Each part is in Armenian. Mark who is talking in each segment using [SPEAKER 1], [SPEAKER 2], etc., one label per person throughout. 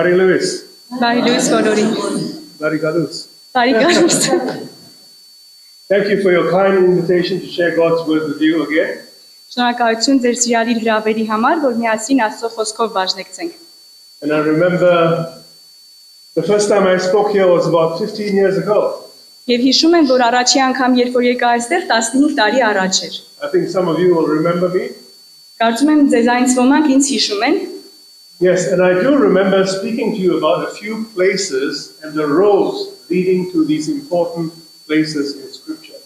[SPEAKER 1] Marie Louise.
[SPEAKER 2] Բարի բոլորին։
[SPEAKER 1] Marigadus.
[SPEAKER 2] Բարի գալուս։
[SPEAKER 1] Thank you for your kind invitation to share God's word with you again.
[SPEAKER 2] Շնորհակալություն ձեր սիրալիր հրավերի համար, որ միասին Աստծո խոսքով բաժնեկցենք։
[SPEAKER 1] And I remember the first time I spoke here was about 15 years ago.
[SPEAKER 2] Եվ հիշում եմ, որ առաջի անգամ երբ որ եկա այստեղ 15 տարի առաջ էր։
[SPEAKER 1] I think some of you will remember me.
[SPEAKER 2] Կարծում եմ ձեզանից ոմանք ինձ հիշում են։
[SPEAKER 1] Yes, and I do remember speaking to you about a few places and the roads leading to these important places in Scripture.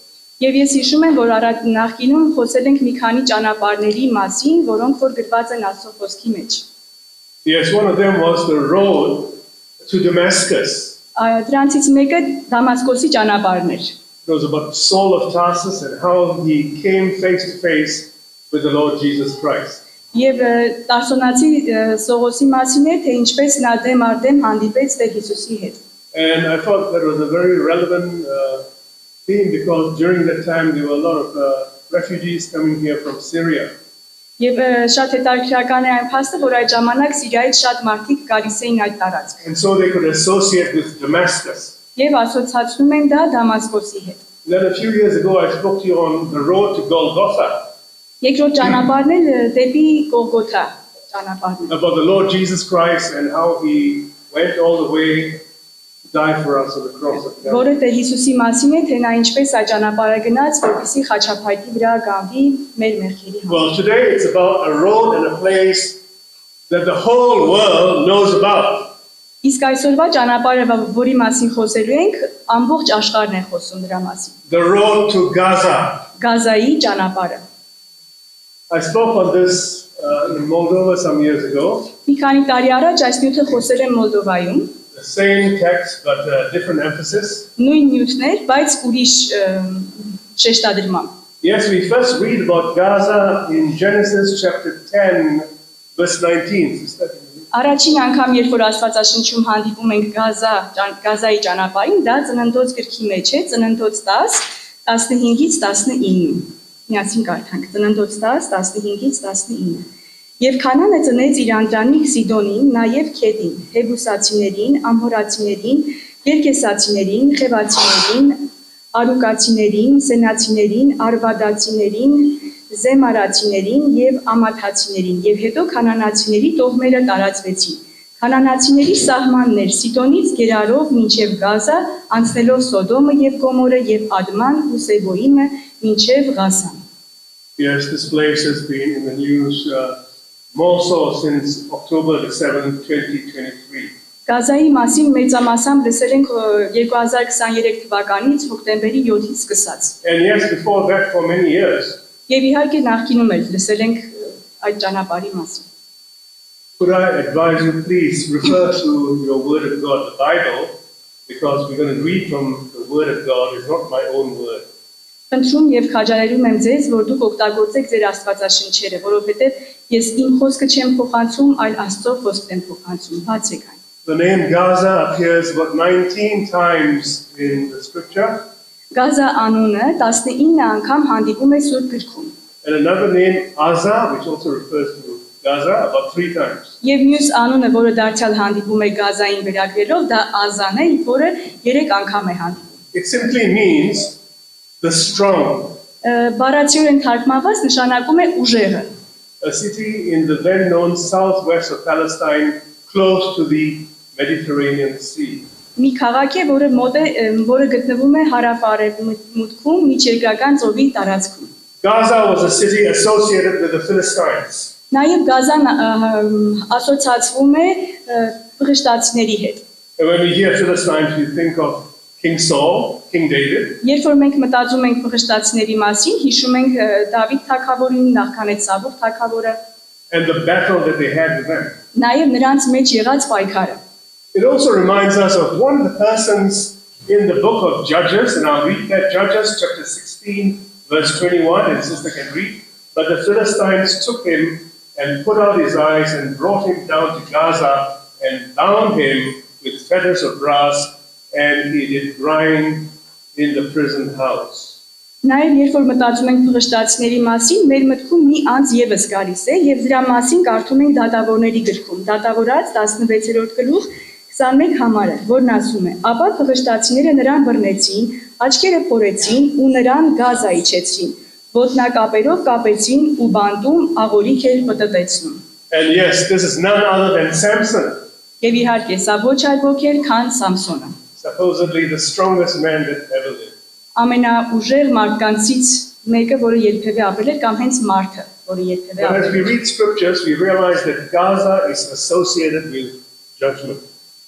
[SPEAKER 2] Եվ ես հիշում եմ, որ նախկինում խոսել ենք մի քանի ճանապարհների մասին, որոնք որ գրված են Աստծո խոսքի մեջ։
[SPEAKER 1] Yes, one of them was the road to Damascus.
[SPEAKER 2] Դրանցից մեկը Դամասկոսի ճանապարհն էր։
[SPEAKER 1] It was about Saul of Tarsus and how he came face to face with the Lord Jesus Christ.
[SPEAKER 2] Եվ Տարսոնացի Սողոսի մասին է, թե ինչպես նա դեմ առ դեմ հանդիպեց Տեր Հիսուսի հետ։
[SPEAKER 1] And I thought that was a very relevant theme because during that time there were a lot of refugees coming here from Syria.
[SPEAKER 2] Եվ շատ հետաքրքրական է այն փաստը, որ այդ ժամանակ Սիրիայից շատ մարդիկ գալիս էին այդ տարածք։
[SPEAKER 1] And so they could associate with Damascus.
[SPEAKER 2] Եվ ասոցացնում են դա Դամասկոսի հետ։
[SPEAKER 1] Then a few years ago I spoke to you on the road to Golgotha.
[SPEAKER 2] Երկրորդ ճանապարհն էլ դեպի Գողգոթա ճանապարհն է։
[SPEAKER 1] About the Lord Jesus Christ and how he went all the way to die for us on the cross of Calvary.
[SPEAKER 2] Որը Տեր Հիսուսի մասին է, թե նա ինչպես այդ ճանապարհը գնաց, որպեսզի խաչապայտի վրա գանվի մեր մեղքերի համար։
[SPEAKER 1] Well, today it's about a road and a place that the whole world knows about.
[SPEAKER 2] Իսկ այսօրվա ճանապարհը, որի մասին խոսելու ենք, ամբողջ աշխարհն է խոսում դրա մասին։
[SPEAKER 1] The road to Gaza.
[SPEAKER 2] Գազայի ճանապարհը։
[SPEAKER 1] I spoke on this in Moldova some years ago.
[SPEAKER 2] Մի քանի տարի առաջ այս նյութը խոսել եմ Մոլդովայում։
[SPEAKER 1] The same text but different emphasis.
[SPEAKER 2] Նույն նյութներ, բայց ուրիշ շեշտադրմամբ։
[SPEAKER 1] Yes, we first read about Gaza in Genesis chapter 10 verse 19.
[SPEAKER 2] Առաջին անգամ երբ որ Աստվածաշնչում հանդիպում ենք Գազայի ճանապարհին, դա Ծննդոց գրքի մեջ է, Ծննդոց 10, 15-ից 19։ Միասին կարդանք Ծննդոց 10, 15-ից 19։ Եվ Քանանը ծնեց իր անդրանիկ Սիդոնին, նաև Քետին, Հեբուսացիներին, Ամհորացիներին, Գերգեսացիներին, Խևացիներին, Արուկացիներին, Սենացիներին, Արվադացիներին, Զեմարացիներին եւ Ամաթացիներին, եւ հետո Քանանացիների տոհմերը տարածվեցին։ Քանանացիների սահմաններ Սիդոնից Գերարով մինչև Գազա, անցնելով Սոդոմը եւ Գոմորը եւ Ադման ու Սեբոիմը մինչև Ղասան։
[SPEAKER 1] Yes, this place has been in the news more so since October the 7th, 2023.
[SPEAKER 2] Գազայի մասին մեծամասամբ լսել ենք 2023 թվականից հոկտեմբերի 7-ից սկսած։
[SPEAKER 1] And yes, before that for many years.
[SPEAKER 2] Եվ իհարկե նախկինում էլ լսել ենք այդ ճանապարհի մասին։
[SPEAKER 1] Could I advise you please refer to your word of God, the Bible, because we're going to read from the word of God, it's not my own word.
[SPEAKER 2] Խնդրում եւ քաջալերում եմ ձեզ, որ դուք օգտագործեք ձեր Աստվածաշնչերը, որովհետեւ ես իմ խոսքը չեմ փոխանցում, այլ Աստծո խոսքն եմ փոխանցում։ Բացեք այն։
[SPEAKER 1] The name Gaza appears about 19 times in the scripture.
[SPEAKER 2] Գազա անունը 19 անգամ հանդիպում է Սուրբ գրքում։
[SPEAKER 1] And another name, Azza, which also refers to Gaza, about 3 times.
[SPEAKER 2] Եվ մյուս անունը, որը դարձյալ հանդիպում է Գազային վերագրելով, դա Ազան է, որը 3 անգամ է հանդիպում։
[SPEAKER 1] It simply means the strong.
[SPEAKER 2] Բառացիորեն թարգմանված նշանակում է ուժեղը։
[SPEAKER 1] A city in the then known southwest of Palestine, close to the Mediterranean Sea.
[SPEAKER 2] Մի քաղաք է, որը գտնվում է հարավ-արևմուտքում միջերկրական ծովի տարածքում։
[SPEAKER 1] Gaza was a city associated with the Philistines.
[SPEAKER 2] Նաև Գազան ասոցացվում է ֆլիշտացիների հետ։
[SPEAKER 1] And when we hear Philistines, we think of King Saul, King David.
[SPEAKER 2] Երբ որ մենք մտածում ենք ֆլիշտացիների մասին, հիշում ենք Դավիթ թագավորին, նախքան Սավուլ թագավորը։
[SPEAKER 1] And the battle that they had with them.
[SPEAKER 2] Նաև նրանց մեջ եղած պայքարը։
[SPEAKER 1] It also reminds us of one of the persons in the book of Judges, and I'll read that, Judges chapter 16, verse 21, and sister can read. But the Philistines took him and put out his eyes and brought him down to Gaza and bound him with fetters of brass, and he did grind in the prison house.
[SPEAKER 2] Նաև երբ որ մտածում ենք փղշտացիների մասին, մեր մտքում մի անձ եւս գալիս է եւ դրա մասին կարդում ենք Դատավորների գրքում, Դատավորաց 16-րդ գլուխ 21 համարը, որն ասում է. «Ապա փղշտացիները նրան բռնեցին, աչքերը փորեցին ու նրան գազա իջեցրին, ոտնակապերով կապեցին ու բանտում աղորիկ էր պտտեցնում»։
[SPEAKER 1] And yes, this is none other than Samson,
[SPEAKER 2] Եվ իհարկե, սա ոչ այլ ոք էր, քան Սամսոնը։
[SPEAKER 1] supposedly the strongest man that ever lived.
[SPEAKER 2] Ամենաուժեղ մարդկանցից մեկը, որը երբևէ ապրել էր, կամ հենց մարդը, որը երբևէ
[SPEAKER 1] But as
[SPEAKER 2] ապրել
[SPEAKER 1] we
[SPEAKER 2] էր։
[SPEAKER 1] read scriptures, we realize that Gaza is associated with judgment.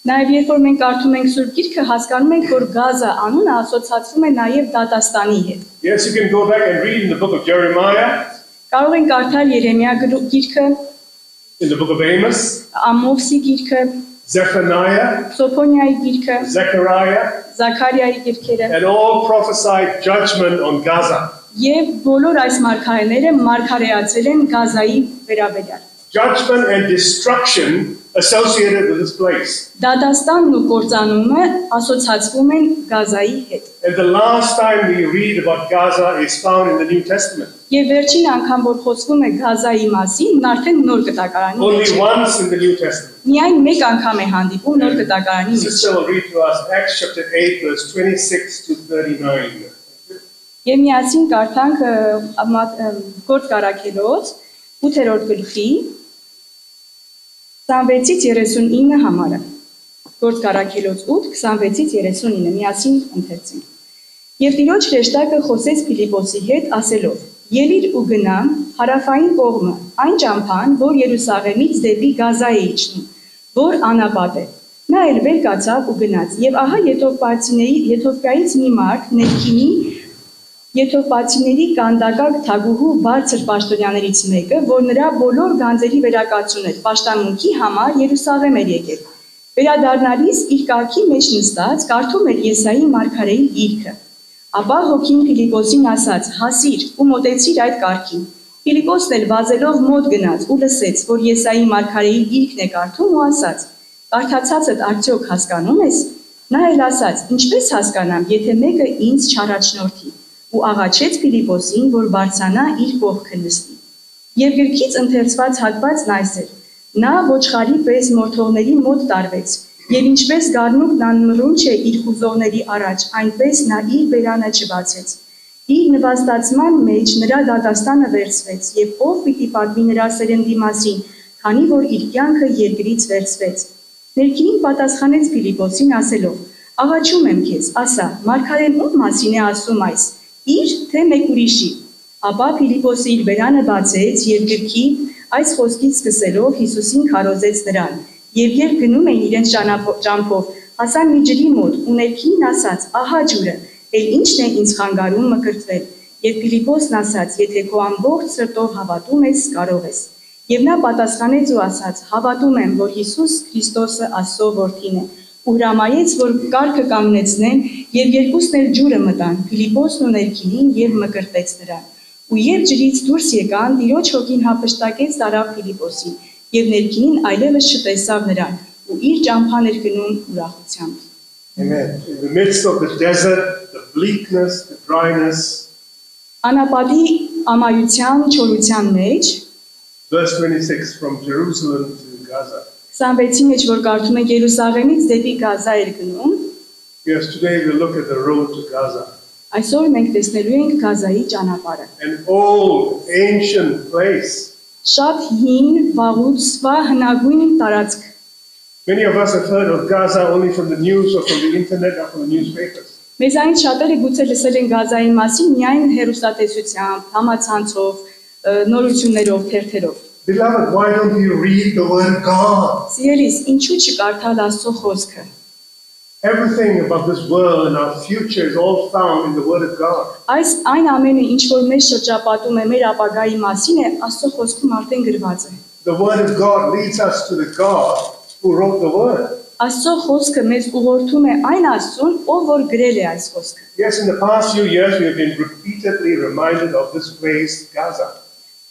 [SPEAKER 2] Նաև երբ որ մենք կարդում ենք Սուրբ Գիրքը, հասկանում ենք, որ Գազա անունը ասոցացվում է նաև դատաստանի հետ։
[SPEAKER 1] Yes, you can go back and read in the book of Jeremiah,
[SPEAKER 2] Կարող ենք կարդալ Երեմիա գիրքը,
[SPEAKER 1] in the book of Amos,
[SPEAKER 2] Ամովսի գիրքը,
[SPEAKER 1] Zephaniah,
[SPEAKER 2] Սոփոնիայի գիրքը,
[SPEAKER 1] Zechariah,
[SPEAKER 2] Զաքարիայի գիրքերը,
[SPEAKER 1] and all prophesied judgment on Gaza.
[SPEAKER 2] եւ բոլոր այս մարգարեները մարգարեացել են Գազայի վերաբերյալ։
[SPEAKER 1] Judgment and destruction associated with this place.
[SPEAKER 2] Դատաստանն ու կործանումը ասոցացվում են Գազայի հետ։
[SPEAKER 1] And the last time we read about Gaza is found in the New Testament.
[SPEAKER 2] Եվ վերջին անգամ որ խոսվում է Գազայի մասին, արդեն նոր կտակարանի մեջ
[SPEAKER 1] Only
[SPEAKER 2] է։
[SPEAKER 1] once in the New Testament.
[SPEAKER 2] Միայն մեկ անգամ է հանդիպում նոր կտակարանի մեջ։
[SPEAKER 1] Sister will read to us Acts chapter 8, verse 26 to 39.
[SPEAKER 2] Եվ միասին կարդանք Գործ Կարաքելոց 8-րդ գլխի 26-ից 39 համարը։ Գործ Կարաքելոց 8, 26-ից 39, միասին ընթերցենք։ Եվ Տիրոջ հրեշտակը խոսեց Փիլիպոսի հետ, ասելով. «Ելիր ու գնա հարավային կողմը, այն ճամփան, որ Երուսաղեմից դեպի Գազա է իջնում, որ անապատ է»։ Նա էլ վեր կացավ ու գնաց, եւ ահա Եթովպիայից մի մարդ ներքինի Եթովպացիների կանդակակ թագուհու բարձր պաշտոնյաներից մեկը, որ նրա բոլոր գանձերի վերակացուն էր, պաշտամունքի համար Երուսաղեմ էր եկել։ Վերադառնալիս իր կառքի մեջ նստած կարդում էր Եսայի մարգարեի գիրքը։ Ապա հոգին Փիլիպոսին ասաց. «Հասիր ու մոտեցիր այդ կառքին»։ Փիլիպոսն էլ վազելով մոտ գնաց ու լսեց, որ Եսայի մարգարեի գիրքն է կարդում ու ասաց. «Կարդացածդ արդյոք հասկանում ես»։ Նա էլ ասաց. «Ինչպես հասկանամ, եթե մեկը ինձ չառաջնորդի»։ Ու աղաչեց Փիլիպոսին, որ բարձրանա իր կողքը նստի։ Եվ գրքից ընթերցված հատվածն այս էր. նա ոչխարի պես մորթողների մոտ տարվեց, եւ ինչպես գառնուկն անմռունչ է իր խուզողների առաջ, այնպես նա իր բերանը չբացեց։ Իր նվաստացման մեջ նրա դատաստանը վերցվեց, եւ ով պիտի պատմի նրա սերնդի մասին, քանի որ իր կյանքը երկրից վերցվեց։ Ներքինին պատասխանեց Փիլիպոսին ասելով. «Աղաչում եմ քեզ, ասա, մարգարեն ում մասին է ասում այս, իր թե մեկ ուրիշի»։ Ապա Փիլիպոսը իր բերանը բացեց եւ գրքի այս խոսքից սկսելով Հիսուսին քարոզեց նրան։ Եվ երբ գնում էին իրենց ճամփով, հասան մի ջրի մոտ ու ներքինին ասաց. «Ահա ջուրը, էլ ի՞նչն է ինձ խանգարում մկրտվել»։ Եվ Փիլիպոսն ասաց. «Եթե քո ամբողջ սրտով հավատում ես, կարող ես»։ Եվ նա պատասխանեց ու ասաց. «Հավատում եմ, որ Հիսուս Քրիստոսը Աստծո որդին է»։ Ու հրամայեց, որ կառքը կանգնեցնեն, եւ երկուսն էլ ջուրը մտան, Փիլիպոսն ու ներքինին, եւ մկրտեց նրան։ Ու երբ ջրից դուրս եկան, Տիրոջ հոգին հափշտակեց տարավ Փիլիպոսին, եւ ներքինին այլևս չտեսավ նրան, ու իր ճամփան էր գնում ուրախությամբ։
[SPEAKER 1] Amen. In the midst of the desert, the bleakness, the dryness,
[SPEAKER 2] Անապատի ամայության, չորության մեջ,
[SPEAKER 1] verse 26, from Jerusalem to Gaza.
[SPEAKER 2] 26-ի մեջ որ կարդում ենք Երուսաղեմից դեպի Գազա էր գնում,
[SPEAKER 1] Yes, today we look at the road to Gaza.
[SPEAKER 2] այսօր մենք տեսնելու ենք Գազայի ճանապարհը։
[SPEAKER 1] An old, ancient place.
[SPEAKER 2] Շատ հին, վաղուց հնագույն տարածք։
[SPEAKER 1] Many of us have heard of Gaza only from the news or from the internet or from the newspapers.
[SPEAKER 2] Մեզանից շատերը գուցե լսել են Գազայի մասին միայն հեռուստատեսությամբ, համացանցով, նորություններով, թերթերով։
[SPEAKER 1] Beloved, why don't you read the word of God?
[SPEAKER 2] Սիրելիս, ինչու չկարդալ Աստծո խոսքը։
[SPEAKER 1] Everything about this world and our future is all found in the word of God.
[SPEAKER 2] Այն ամենը, ինչ որ մեզ շրջապատում է մեր ապագայի մասին է, Աստծո խոսքում արդեն գրված է։
[SPEAKER 1] The word of God leads us to the God who wrote the word.
[SPEAKER 2] Աստծո խոսքը մեզ ուղղորդում է այն Աստծուն, ով որ գրել է այս խոսքը։
[SPEAKER 1] Yes, in the past few years we have been repeatedly reminded of this place, Gaza.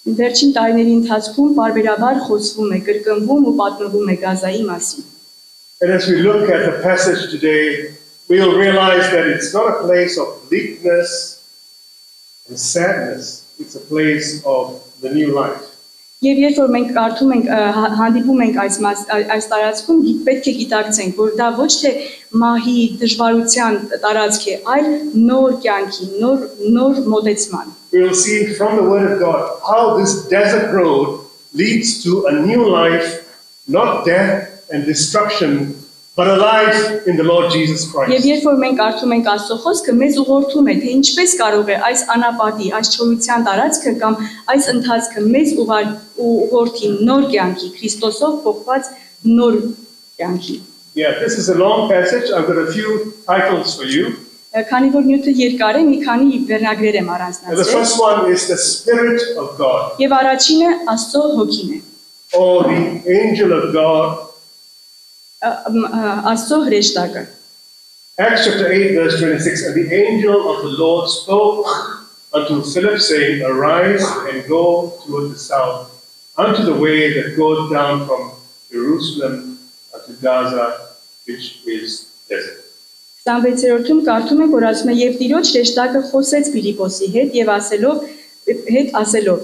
[SPEAKER 2] Վերջին տարիների ընթացքում բարբերաբար խոսվում է, կրկնվում ու պատմվում է Գազայի մասին։
[SPEAKER 1] And as we look at the passage today, we'll realize that it's not a place of bleakness, and sadness, it's a place of the new life.
[SPEAKER 2] Եվ երբ որ մենք կարդում ենք հանդիպում ենք այս տարածքում, պետք է գիտակցենք, որ դա ոչ թե մահի դժվարության տարածք է, այլ նոր կյանքի, նոր մոտեցման։
[SPEAKER 1] We will see from the Word of God how this desert road leads to a new life, not death and destruction, but a life in the Lord Jesus
[SPEAKER 2] Եվ
[SPEAKER 1] Christ.
[SPEAKER 2] երբ որ մենք կարդում ենք Աստծո խոսքը, մեզ ուղղորդում է, թե ինչպես կարող է այս անապատի, այս չորության տարածքը կամ այս ընթացքը մեզ ուղղորդի նոր կյանքի, Քրիստոսով փոխված նոր կյանքի։
[SPEAKER 1] Yeah, this is a long passage. I've got a few titles for you.
[SPEAKER 2] Քանի որ նյութը երկար է, մի քանի վերնագրեր եմ
[SPEAKER 1] And the
[SPEAKER 2] առանձնացրել։
[SPEAKER 1] first one is the Spirit of God,
[SPEAKER 2] Եվ առաջինը Աստծո հոգին է։
[SPEAKER 1] or the angel of God.
[SPEAKER 2] Աստծո հրեշտակը։
[SPEAKER 1] Acts chapter 8, verse 26. And the angel of the Lord spoke unto Philip, saying, Arise and go toward the south, unto the way that goeth down from Jerusalem unto Gaza, which is desert.
[SPEAKER 2] 26-րդում կարդում ենք, որ ասում է, եւ Տիրոջ հրեշտակը խոսեց Ֆիլիպոսի հետ եւ ասելով.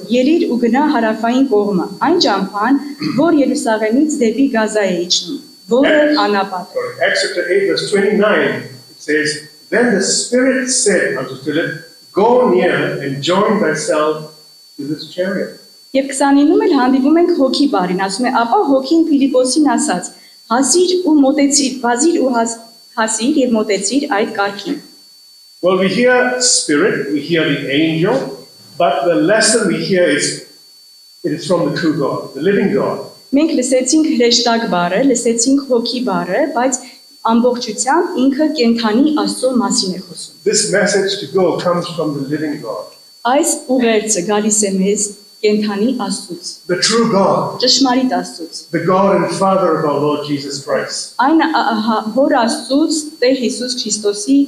[SPEAKER 2] Ելիր ու գնա հարավային կողմը, այն ճամփան, որ Երուսաղեմից դեպի Գազա է իջնում, որը անապատ է։
[SPEAKER 1] Acts chapter 8, verse 29, it says, Then the Spirit said unto Philip, Go near and join thyself to this chariot.
[SPEAKER 2] Եվ 29-ում էլ հանդիպում ենք հոգի բառին, ասում է, ապա հոգին Ֆիլիպոսին ասաց. Հասիր ու մոտեցիր, վազիր ու հասիր եւ մոտեցիր այդ կարգին։
[SPEAKER 1] Well, we hear Spirit, we hear the angel, but the lesson we hear is, it is from the true God, the living God.
[SPEAKER 2] Մենք լսեցինք հրեշտակ բառը, լսեցինք հոգի բառը, բայց ամբողջությամբ ինքը կենթանի Աստծո մասին է խոսում։
[SPEAKER 1] This message to go comes from the living God,
[SPEAKER 2] Այս ուղերձը գալիս է մեզ կենթանի Աստծուց,
[SPEAKER 1] the true God,
[SPEAKER 2] ճշմարիտ Աստծուց։
[SPEAKER 1] the God and Father of our Lord Jesus Christ.
[SPEAKER 2] Այն հոր Աստծուց, Տեր Հիսուս Քրիստոսի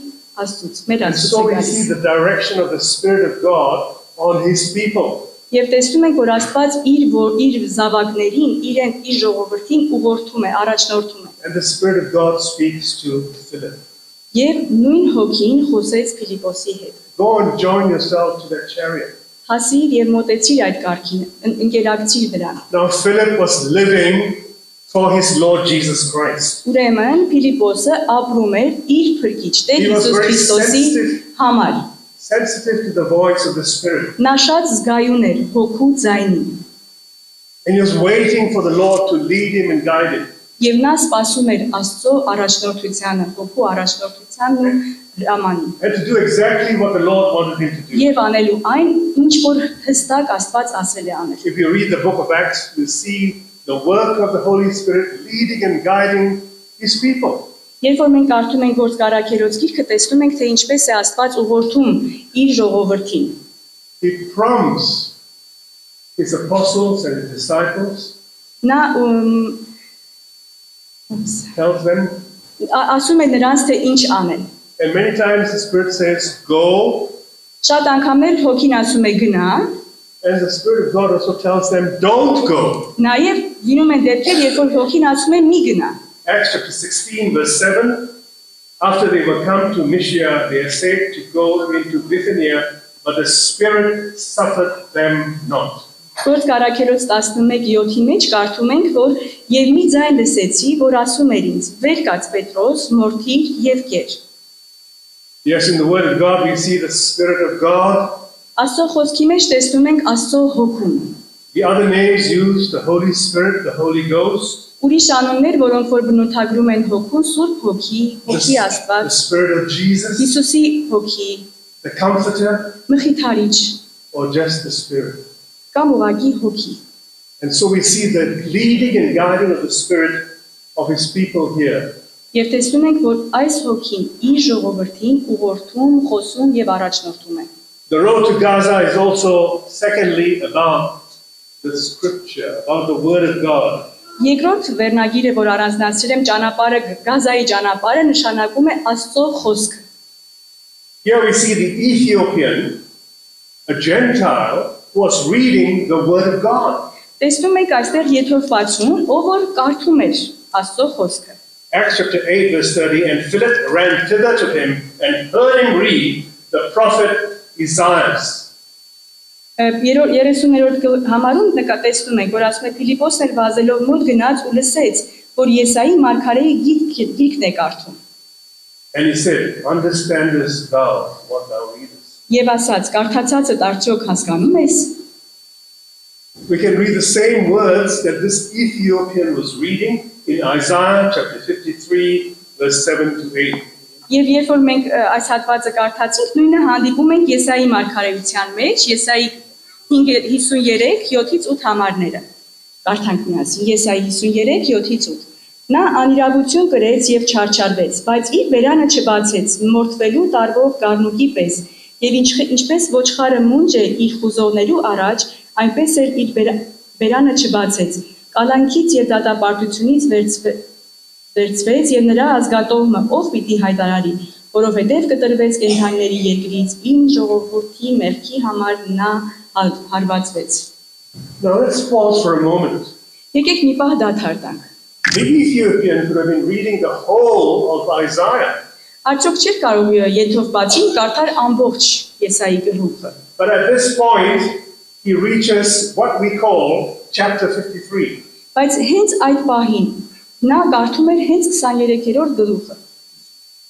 [SPEAKER 2] Աստծուց, մեր
[SPEAKER 1] And
[SPEAKER 2] Աստծուց
[SPEAKER 1] so
[SPEAKER 2] է
[SPEAKER 1] we
[SPEAKER 2] գալիս։
[SPEAKER 1] see the direction of the Spirit of God on His people.
[SPEAKER 2] Եվ տեսնում ենք, որ Աստված իր զավակներին, իր ժողովրդին ուղղորդում է, առաջնորդում է։
[SPEAKER 1] And the Spirit of God speaks to Philip.
[SPEAKER 2] Եվ նույն հոգին խոսեց Ֆիլիպոսի հետ։
[SPEAKER 1] Go and join yourself to that chariot.
[SPEAKER 2] Հասիր եւ մոտեցիր այդ կարգին, ընկերակցիր դրան։
[SPEAKER 1] Now Philip was living for his Lord Jesus Christ.
[SPEAKER 2] Ուրեմն Ֆիլիպոսը ապրում էր իր փրկիչ Տեր
[SPEAKER 1] He was
[SPEAKER 2] Հիսուս
[SPEAKER 1] very
[SPEAKER 2] Քրիստոսի համար։
[SPEAKER 1] Sensitive to the voice of the Spirit.
[SPEAKER 2] Նա շատ զգայուն էր հոգու ձայնին։
[SPEAKER 1] And he was waiting for the Lord to lead him and guide him.
[SPEAKER 2] Եվ նա սպասում էր Աստծո առաջնորդությանը, հոգու առաջնորդությանն ու հրամանին։
[SPEAKER 1] And to do exactly what the Lord wanted him to do.
[SPEAKER 2] Եվ անելու այն, ինչ որ հստակ Աստված ասել է անել։
[SPEAKER 1] If you read the book of Acts, you see the work of the Holy Spirit leading and guiding his people.
[SPEAKER 2] Երբ որ մենք կարդում ենք Գործարքերոց գիրքը, տեսնում ենք, թե ինչպես է Աստված ուղղորդում իր ժողովրդին։
[SPEAKER 1] He promised his apostles and his disciples,
[SPEAKER 2] Նա
[SPEAKER 1] tells them,
[SPEAKER 2] ասում է նրանց, թե ինչ անեն։
[SPEAKER 1] and many times the Spirit says, go,
[SPEAKER 2] Շատ անգամներ հոգին ասում է գնա,
[SPEAKER 1] and the Spirit of God also tells them, don't go.
[SPEAKER 2] նաև լինում են դեպքեր, երբ որ հոգին ասում է մի գնա։
[SPEAKER 1] Acts chapter 16, verse 7, after they were come to Mysia, they essayed to go into Bithynia, but the Spirit suffered them not.
[SPEAKER 2] Գործարքերոց 11:7-ի մեջ կարդում ենք, որ եւ մի ձայն լսեցի, որ ասում էր ինձ. «Վեր կաց Պետրոս, մորթիր եւ կեր»։
[SPEAKER 1] Yes, in the Word of God we see the Spirit of God.
[SPEAKER 2] Աստծո խոսքի մեջ տեսնում ենք Աստծո հոգուն։
[SPEAKER 1] The other names used, the Holy Spirit, the Holy Ghost,
[SPEAKER 2] Ուրիշ անուններ, որոնք որ բնութագրում են հոգուն, Սուրբ Հոգի, Հոգի
[SPEAKER 1] the
[SPEAKER 2] Աստված,
[SPEAKER 1] Spirit of Jesus,
[SPEAKER 2] Հիսուսի Հոգի,
[SPEAKER 1] the Comforter,
[SPEAKER 2] Մխիթարիչ
[SPEAKER 1] or just the Spirit.
[SPEAKER 2] կամ ուղղակի Հոգի։
[SPEAKER 1] And so we see the leading and guiding of the Spirit of His people here.
[SPEAKER 2] Եվ տեսնում ենք, որ այս Հոգին իր ժողովրդին ուղղորդում, խոսում եւ առաջնորդում է։
[SPEAKER 1] The road to Gaza is also, secondly, about the Scripture, about the Word of God.
[SPEAKER 2] Երկրորդ վերնագիրը, որ առանձնացրել եմ, ճանապարհը Գազայի ճանապարհը նշանակում է Աստծո խոսքը։
[SPEAKER 1] Here we see the Ethiopian, a Gentile, who was reading the Word of God.
[SPEAKER 2] Տեսնում եք այստեղ եթովացուն, ով որ կարդում էր Աստծո խոսքը։
[SPEAKER 1] Acts chapter 8, verse 30, and Philip ran thither to him and heard him read the prophet Isaiah.
[SPEAKER 2] 30-րդ համարում նկատեցնում ենք, որ ասում է Փիլիպոսն էլ վազելով մոտ գնաց ու լսեց, որ Եսայի մարգարեի գիրքն է կարդում։
[SPEAKER 1] And he said, understandest thou what thou readest?
[SPEAKER 2] Եվ ասաց, կարդացածդ արդյոք հասկանում ես։
[SPEAKER 1] We can read the same words that this Ethiopian was reading in Isaiah chapter 53, verse 7 to 8.
[SPEAKER 2] Եվ երբ որ մենք այս հատվածը կարդացինք, նույնը հանդիպում ենք Եսայի մարգարեության մեջ, Եսայի 53, 7-ից 8 համարները։ Կարդանք միասին, Եսայի 53, 7-ից 8։ Նա անիրավություն կրեց եւ չարչարվեց, բայց իր բերանը չբացեց, մորթվելու տարվող գառնուկի պես, եւ ինչպես ոչխարը մունջ է իր խուզողներու առաջ, այնպես էլ իր բերանը չբացեց։ Կալանքից եւ դատապարտությունից վերցվեց եւ նրա ազգատողը ով պիտի հայտարարի, որովհետեւ կտրվեց կենդանիների երկրից, ին ժողովրդի մեղքի համար նա հարվածվեց։
[SPEAKER 1] Now let's pause for a moment.
[SPEAKER 2] Եկեք մի պահ դադար տանք։
[SPEAKER 1] The Ethiopian could have been reading the whole of Isaiah.
[SPEAKER 2] Արդյոք չէր կարող Եթովպացին կարդալ ամբողջ Եսայի գլուխը։
[SPEAKER 1] But at this point, he reaches what we call chapter 53.
[SPEAKER 2] Բայց hենց այդ պահին նա կարդում էր հենց 23-րդ գլուխը։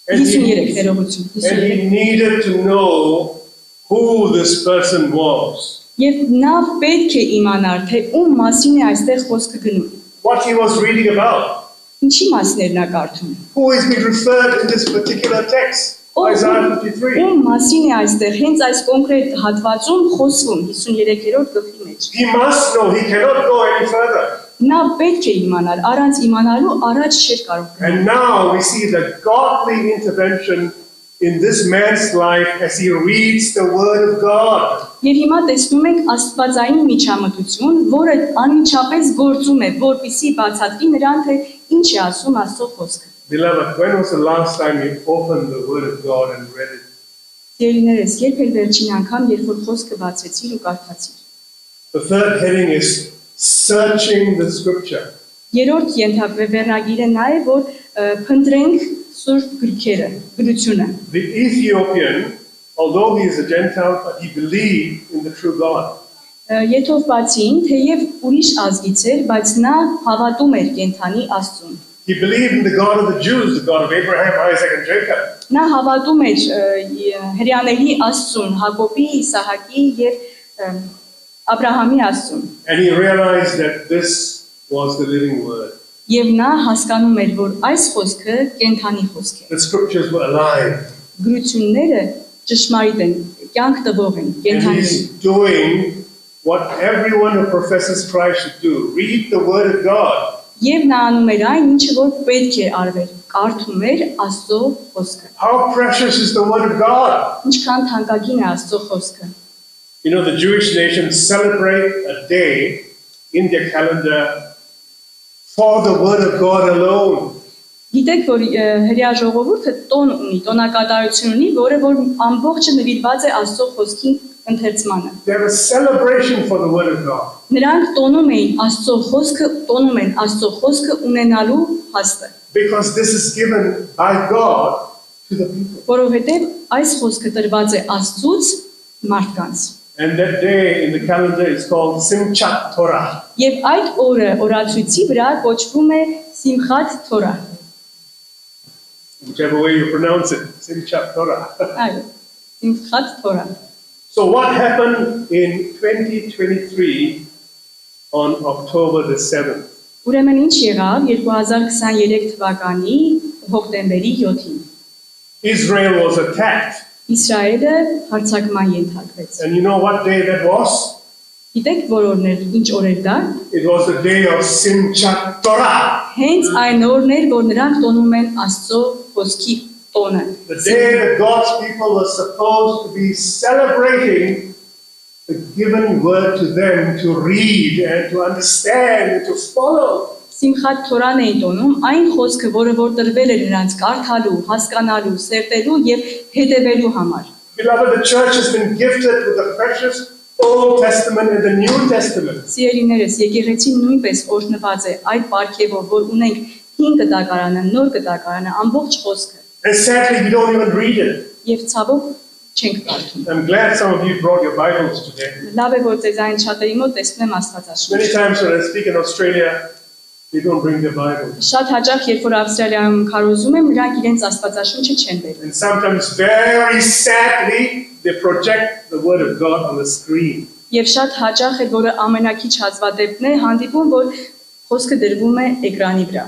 [SPEAKER 1] And
[SPEAKER 2] 53 ներողություն։
[SPEAKER 1] and he needed to know who this person was.
[SPEAKER 2] Եվ նա պետք է իմանար, թե ում մասին է այստեղ խոսքը գնում։
[SPEAKER 1] What he was reading about.
[SPEAKER 2] Ինչի մասին էր նա կարդում։
[SPEAKER 1] Who is being referred in this particular text? Isaiah 53.
[SPEAKER 2] Ում մասին է այստեղ հենց այս կոնկրետ հատվածում խոսվում 53-րդ գլխի մեջ։
[SPEAKER 1] He must know, he cannot go any further.
[SPEAKER 2] Նա պետք է իմանար, առանց իմանալու առաջ չէր կարող գնալ։
[SPEAKER 1] And now we see the godly intervention in this man's life as he reads the word of God.
[SPEAKER 2] Եվ հիմա տեսնում ենք աստվածային միջամտություն, որը անմիջապես գործում է, որպեսզի բացատրի նրան, թե ինչ է ասում Աստծո խոսքը։
[SPEAKER 1] Beloved, when was the last time you opened the word of God and read it?
[SPEAKER 2] Սիրելիներս, երբ էլ վերջին անգամ, երբ որ խոսքը բացեցիր ու կարդացիր։
[SPEAKER 1] The third heading is searching the scripture.
[SPEAKER 2] Երրորդ ենթավերնագիրը նա է, որ փնտրենք Սուրբ գրքերը, գրությունը։
[SPEAKER 1] The Ethiopian, although he is a Gentile, but he believed in the true God.
[SPEAKER 2] Եթովպացին, թեև ուրիշ ազգից էր, բայց նա հավատում էր կենթանի Աստծուն։
[SPEAKER 1] He believed in the God of the Jews, the God of Abraham, Isaac, and Jacob.
[SPEAKER 2] Նա հավատում էր հրյաների Աստծուն, Հակոբի, Իսահակի եւ Աբրահամի Աստծուն։
[SPEAKER 1] And he realized that this was the living word.
[SPEAKER 2] Եվ նա հասկանում էր, որ այս խոսքը կենթանի խոսք է։
[SPEAKER 1] The scriptures were alive.
[SPEAKER 2] Գրությունները ճշմարիտ են, կյանք տվող են,
[SPEAKER 1] And
[SPEAKER 2] կենթանի են։
[SPEAKER 1] he's doing what everyone who professes Christ should do. Read the word of God.
[SPEAKER 2] Եվ նա անում էր այն, ինչը որ պետք է արվեր, կարդում էր Աստծո խոսքը։
[SPEAKER 1] How precious is the word of God?
[SPEAKER 2] Ինչքան թանկագին է Աստծո խոսքը։
[SPEAKER 1] You know, the Jewish nation celebrate a day in their calendar for the word of God alone.
[SPEAKER 2] Գիտեք, որ հրեա ժողովուրդը տոն ունի, տոնակատարություն ունի, որը որ ամբողջը նվիրված է Աստծո խոսքի ընթերցմանը։
[SPEAKER 1] They have a celebration for the word of God.
[SPEAKER 2] Նրանք տոնում էին Աստծո խոսքը, տոնում են Աստծո խոսքը ունենալու հաստը։
[SPEAKER 1] Because this is given by God to the people.
[SPEAKER 2] Որովհետև այս խոսքը տրված է Աստծուց մարդկանց։
[SPEAKER 1] And that day in the calendar is called Simchat Torah.
[SPEAKER 2] Եվ այդ օրը օրացույցի վրա կոչվում է Սիմխաթ Թորա։
[SPEAKER 1] Whichever way you pronounce it, Simchat Torah.
[SPEAKER 2] Այո, Սիմխաթ Թորա։
[SPEAKER 1] So what happened in 2023 on October the 7th?
[SPEAKER 2] Ուրեմն ինչ եղավ 2023 թվականի հոկտեմբերի 7-ին։
[SPEAKER 1] Israel was attacked.
[SPEAKER 2] Իսրայելը հարձակման ենթարկվեց։
[SPEAKER 1] And you know what day that was?
[SPEAKER 2] Գիտեք որն էր, ինչ օր էր դա։
[SPEAKER 1] It was the day of Simchat Torah.
[SPEAKER 2] Հենց այն օրն էր, որ նրանք տոնում են Աստծո խոսքի տոնը։
[SPEAKER 1] The day that God's people were supposed to be celebrating the given word to them to read and to understand and to follow.
[SPEAKER 2] Սիմխաթ Թորան էին տոնում այն խոսքը, որը որ տրվել է նրանց կարդալու, հասկանալու, սերտելու եւ հետևելու համար։
[SPEAKER 1] Beloved, the church has been gifted with the precious Old Testament and the New Testament.
[SPEAKER 2] Սիրելիներս, եկեղեցին նույնպես օրհնված է այդ պարգևով, որ ունենք հին կտակարանը, նոր կտակարանը, ամբողջ խոսքը։
[SPEAKER 1] And sadly, we don't even read it.
[SPEAKER 2] Եվ ցավոք չենք կարդում։
[SPEAKER 1] I'm glad some of you brought your Bibles today.
[SPEAKER 2] Լավ է որ ձեզանից շատերի մոտ տեսնում եմ Աստվածաշունչ։
[SPEAKER 1] Many times when I speak in Australia, they don't bring their Bible.
[SPEAKER 2] Շատ հաճախ երբ որ Ավստրալիայում քարոզում եմ, նրանք իրենց Աստվածաշունչը չեն բերում։
[SPEAKER 1] And sometimes very sadly, they project the Word of God on the screen.
[SPEAKER 2] Եվ շատ հաճախ է, որը ամենակիչ հազվադեպն է, հանդիպում, որ խոսքը դրվում է էկրանի վրա։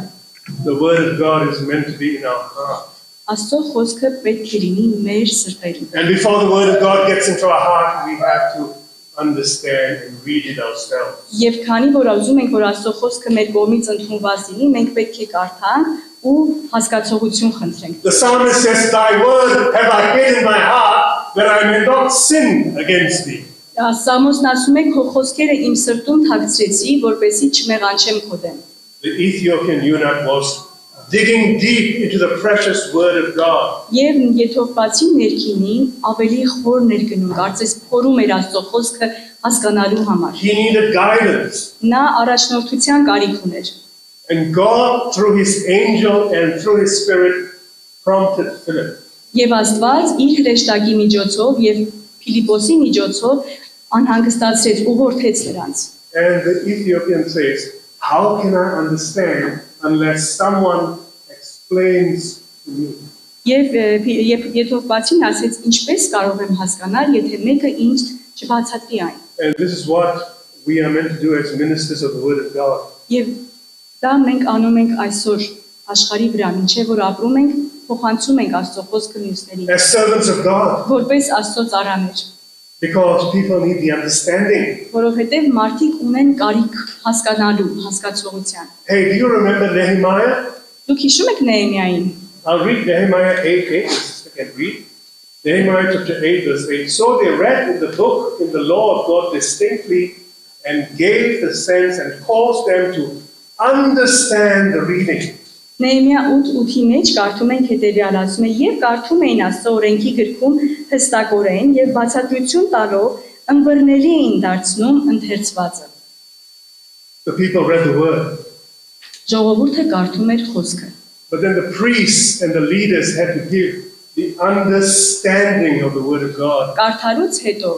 [SPEAKER 1] The Word of God is meant to be in our heart.
[SPEAKER 2] Աստծո խոսքը պետք է լինի մեր սրտերում։
[SPEAKER 1] And before the Word of God gets into our heart, we have to understand and read it ourselves.
[SPEAKER 2] Եվ քանի որ ուզում ենք, որ Աստծո խոսքը մեր կողմից ընդունված լինի, մենք պետք է կարդանք ու հասկացողություն խնդրենք։
[SPEAKER 1] The psalmist says, Thy word have I hid in my heart, that I may not sin against thee.
[SPEAKER 2] Սամոսն ասում է, քո խոսքերը իմ սրտում թաքցրեցի, որպեսզի չմեղանչեմ քո դեմ։
[SPEAKER 1] The Ethiopian eunuch was digging deep into the precious word of God.
[SPEAKER 2] Եվ եթովպացի ներքինին ավելի խոր ներգնում, կարծես փորում էր Աստծո խոսքը հասկանալու համար։
[SPEAKER 1] He needed guidance.
[SPEAKER 2] Նա առաջնորդության կարիք ուներ։
[SPEAKER 1] And God, through his angel and through his spirit, prompted Philip.
[SPEAKER 2] Եվ Աստված իր հրեշտակի միջոցով եւ Փիլիպոսի միջոցով անհանգստացրեց ուղղորդեց նրանց։
[SPEAKER 1] And the Ethiopian says, how can I understand unless someone explains to me?
[SPEAKER 2] Եվ եթովպացին ասեց, ինչպես կարող եմ հասկանալ, եթե մեկը ինձ չբացատրի այն։
[SPEAKER 1] And this is what we are meant to do as ministers of the Word of God.
[SPEAKER 2] Եվ դա մենք անում ենք այսօր աշխարհի վրա, ինչեւ որ ապրում ենք, փոխանցում ենք Աստծո խոսքը մյուսներին։
[SPEAKER 1] As servants of God,
[SPEAKER 2] Որպես Աստծո ծառաներ,
[SPEAKER 1] because people need the understanding.
[SPEAKER 2] որովհետեւ մարդիկ ունեն կարիք հասկանալու, հասկացողության։
[SPEAKER 1] Hey, do you remember Nehemiah?
[SPEAKER 2] Դուք հիշում եք Նեհեմիային։
[SPEAKER 1] I'll read Nehemiah 8:8. I can read. Nehemiah chapter 8, verse 8. So they read in the book, in the law of God distinctly, and gave the sense and caused them to understand the reading.
[SPEAKER 2] Նեհեմիա 8:8-ի մեջ կարդում ենք հետևյալ ասում է. Եվ կարդում էին Աստծո օրենքի գրքում հստակորեն եւ բացատրություն տալով ըմբռնելի էին դարձնում ընթերցվածը։
[SPEAKER 1] The people read the word.
[SPEAKER 2] Ժողովուրդը կարդում էր խոսքը։
[SPEAKER 1] But then the priests and the leaders had to give the understanding of the word of God.
[SPEAKER 2] Կարդալուց հետո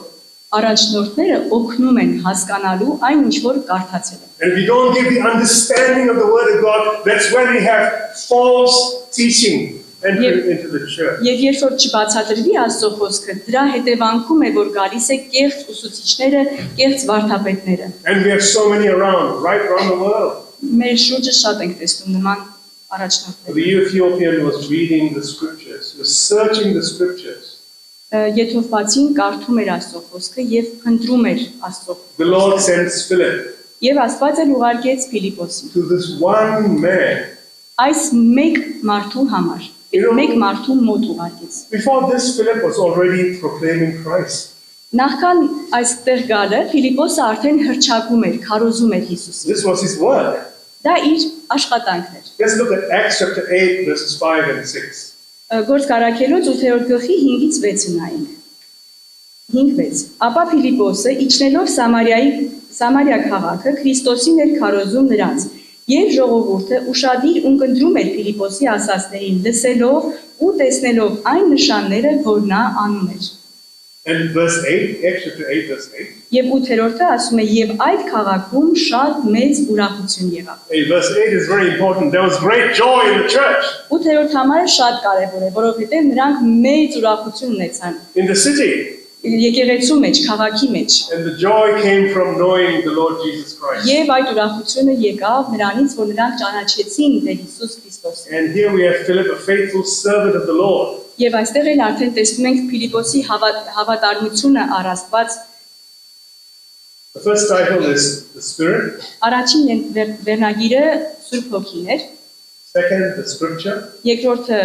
[SPEAKER 2] առաջնորդները օգնում են հասկանալու այն, ինչ որ կարդացել են։
[SPEAKER 1] And if you don't give the understanding of the word of God, that's when we have false teaching entering into the church.
[SPEAKER 2] Եվ երբ որ չբացատրվի Աստծո խոսքը, դրա հետևանքում է, որ գալիս է կեղծ ուսուցիչները, կեղծ վարդապետները։
[SPEAKER 1] And we have so many around, right around the world.
[SPEAKER 2] Մեր շուրջը շատ ենք տեսնում նման առաջնորդներ։
[SPEAKER 1] The Ethiopian was reading the scriptures, he was searching the scriptures.
[SPEAKER 2] Եթովպացին կարդում էր Աստծո խոսքը եւ փնտրում էր Աստծո։
[SPEAKER 1] The Lord sends Philip
[SPEAKER 2] Եվ Աստված էլ ուղարկեց Փիլիպոսին։
[SPEAKER 1] to this one man.
[SPEAKER 2] Այս մեկ մարդու համար, մեկ մարդու մոտ ուղարկեց։
[SPEAKER 1] Before this, Philip was already proclaiming Christ.
[SPEAKER 2] Նախքան այստեղ գալը Փիլիպոսը արդեն հռչակում էր, քարոզում էր Հիսուսին։
[SPEAKER 1] This was his work.
[SPEAKER 2] Դա իր աշխատանքն էր։
[SPEAKER 1] Let's look at Acts chapter 8, verses 5 and 6.
[SPEAKER 2] Գործք Առաքելոց 8-րդ գլխի 5-ից 6-ը նայենք։ 5-6։ Ապա Փիլիպոսը իջնելով Սամարիա քաղաքը Քրիստոսին էր քարոզում նրանց, եւ ժողովուրդը ուշադիր ունկնդրում էր Փիլիպոսի ասածներին, լսելով ու տեսնելով այն նշանները, որ նա անում էր։
[SPEAKER 1] And verse 8, Acts chapter 8, verse 8.
[SPEAKER 2] Եվ 8-րդը ասում է, եւ այդ քաղաքում շատ մեծ ուրախություն եղավ։
[SPEAKER 1] Hey, verse 8 is very important. There was great joy in the church,
[SPEAKER 2] 8-րդ համարը շատ կարեւոր է, որովհետեւ նրանք մեծ ուրախություն ունեցան
[SPEAKER 1] in the city.
[SPEAKER 2] եկեղեցու մեջ, քաղաքի մեջ։
[SPEAKER 1] And the joy came from knowing the Lord Jesus Christ.
[SPEAKER 2] Եվ այդ ուրախությունը եկավ նրանից, որ նրանք ճանաչեցին Տեր Հիսուս Քրիստոսին։
[SPEAKER 1] And here we have Philip, a faithful servant of the Lord.
[SPEAKER 2] Եվ այստեղ էլ արդեն տեսնում ենք Փիլիպոսի հավատարմությունը առ Աստված։
[SPEAKER 1] The first title is the Spirit.
[SPEAKER 2] Առաջին վերնագիրը Սուրբ Հոգին էր,
[SPEAKER 1] Second, the Scripture.
[SPEAKER 2] երկրորդը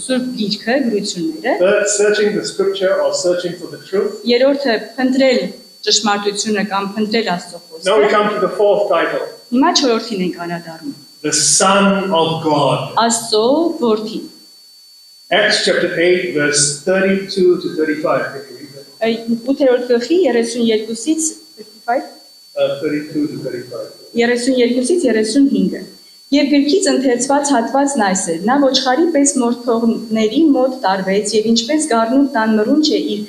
[SPEAKER 2] Սուրբ Գիրքը, գրությունները,
[SPEAKER 1] Third, searching the Scripture or searching for the truth.
[SPEAKER 2] երրորդը փնտրել ճշմարտությունը կամ փնտրել Աստծո
[SPEAKER 1] Now we
[SPEAKER 2] խոսքը։
[SPEAKER 1] come to the fourth title,
[SPEAKER 2] Հիմա չորրորդին ենք անդրադառնում։
[SPEAKER 1] the Son of God.
[SPEAKER 2] Astծո որդի։
[SPEAKER 1] Acts chapter 8, verse 32 to 35. Can you read that?
[SPEAKER 2] 8-րդ գլխի 32-ից 35
[SPEAKER 1] 32 to 35.
[SPEAKER 2] 32-ից 35-ը։ Եվ գրքից ընթերցված հատվածն այս է. նա ոչխարի պես մորթողների մոտ տարվեց եւ ինչպես գառնու տան մռունչ է իր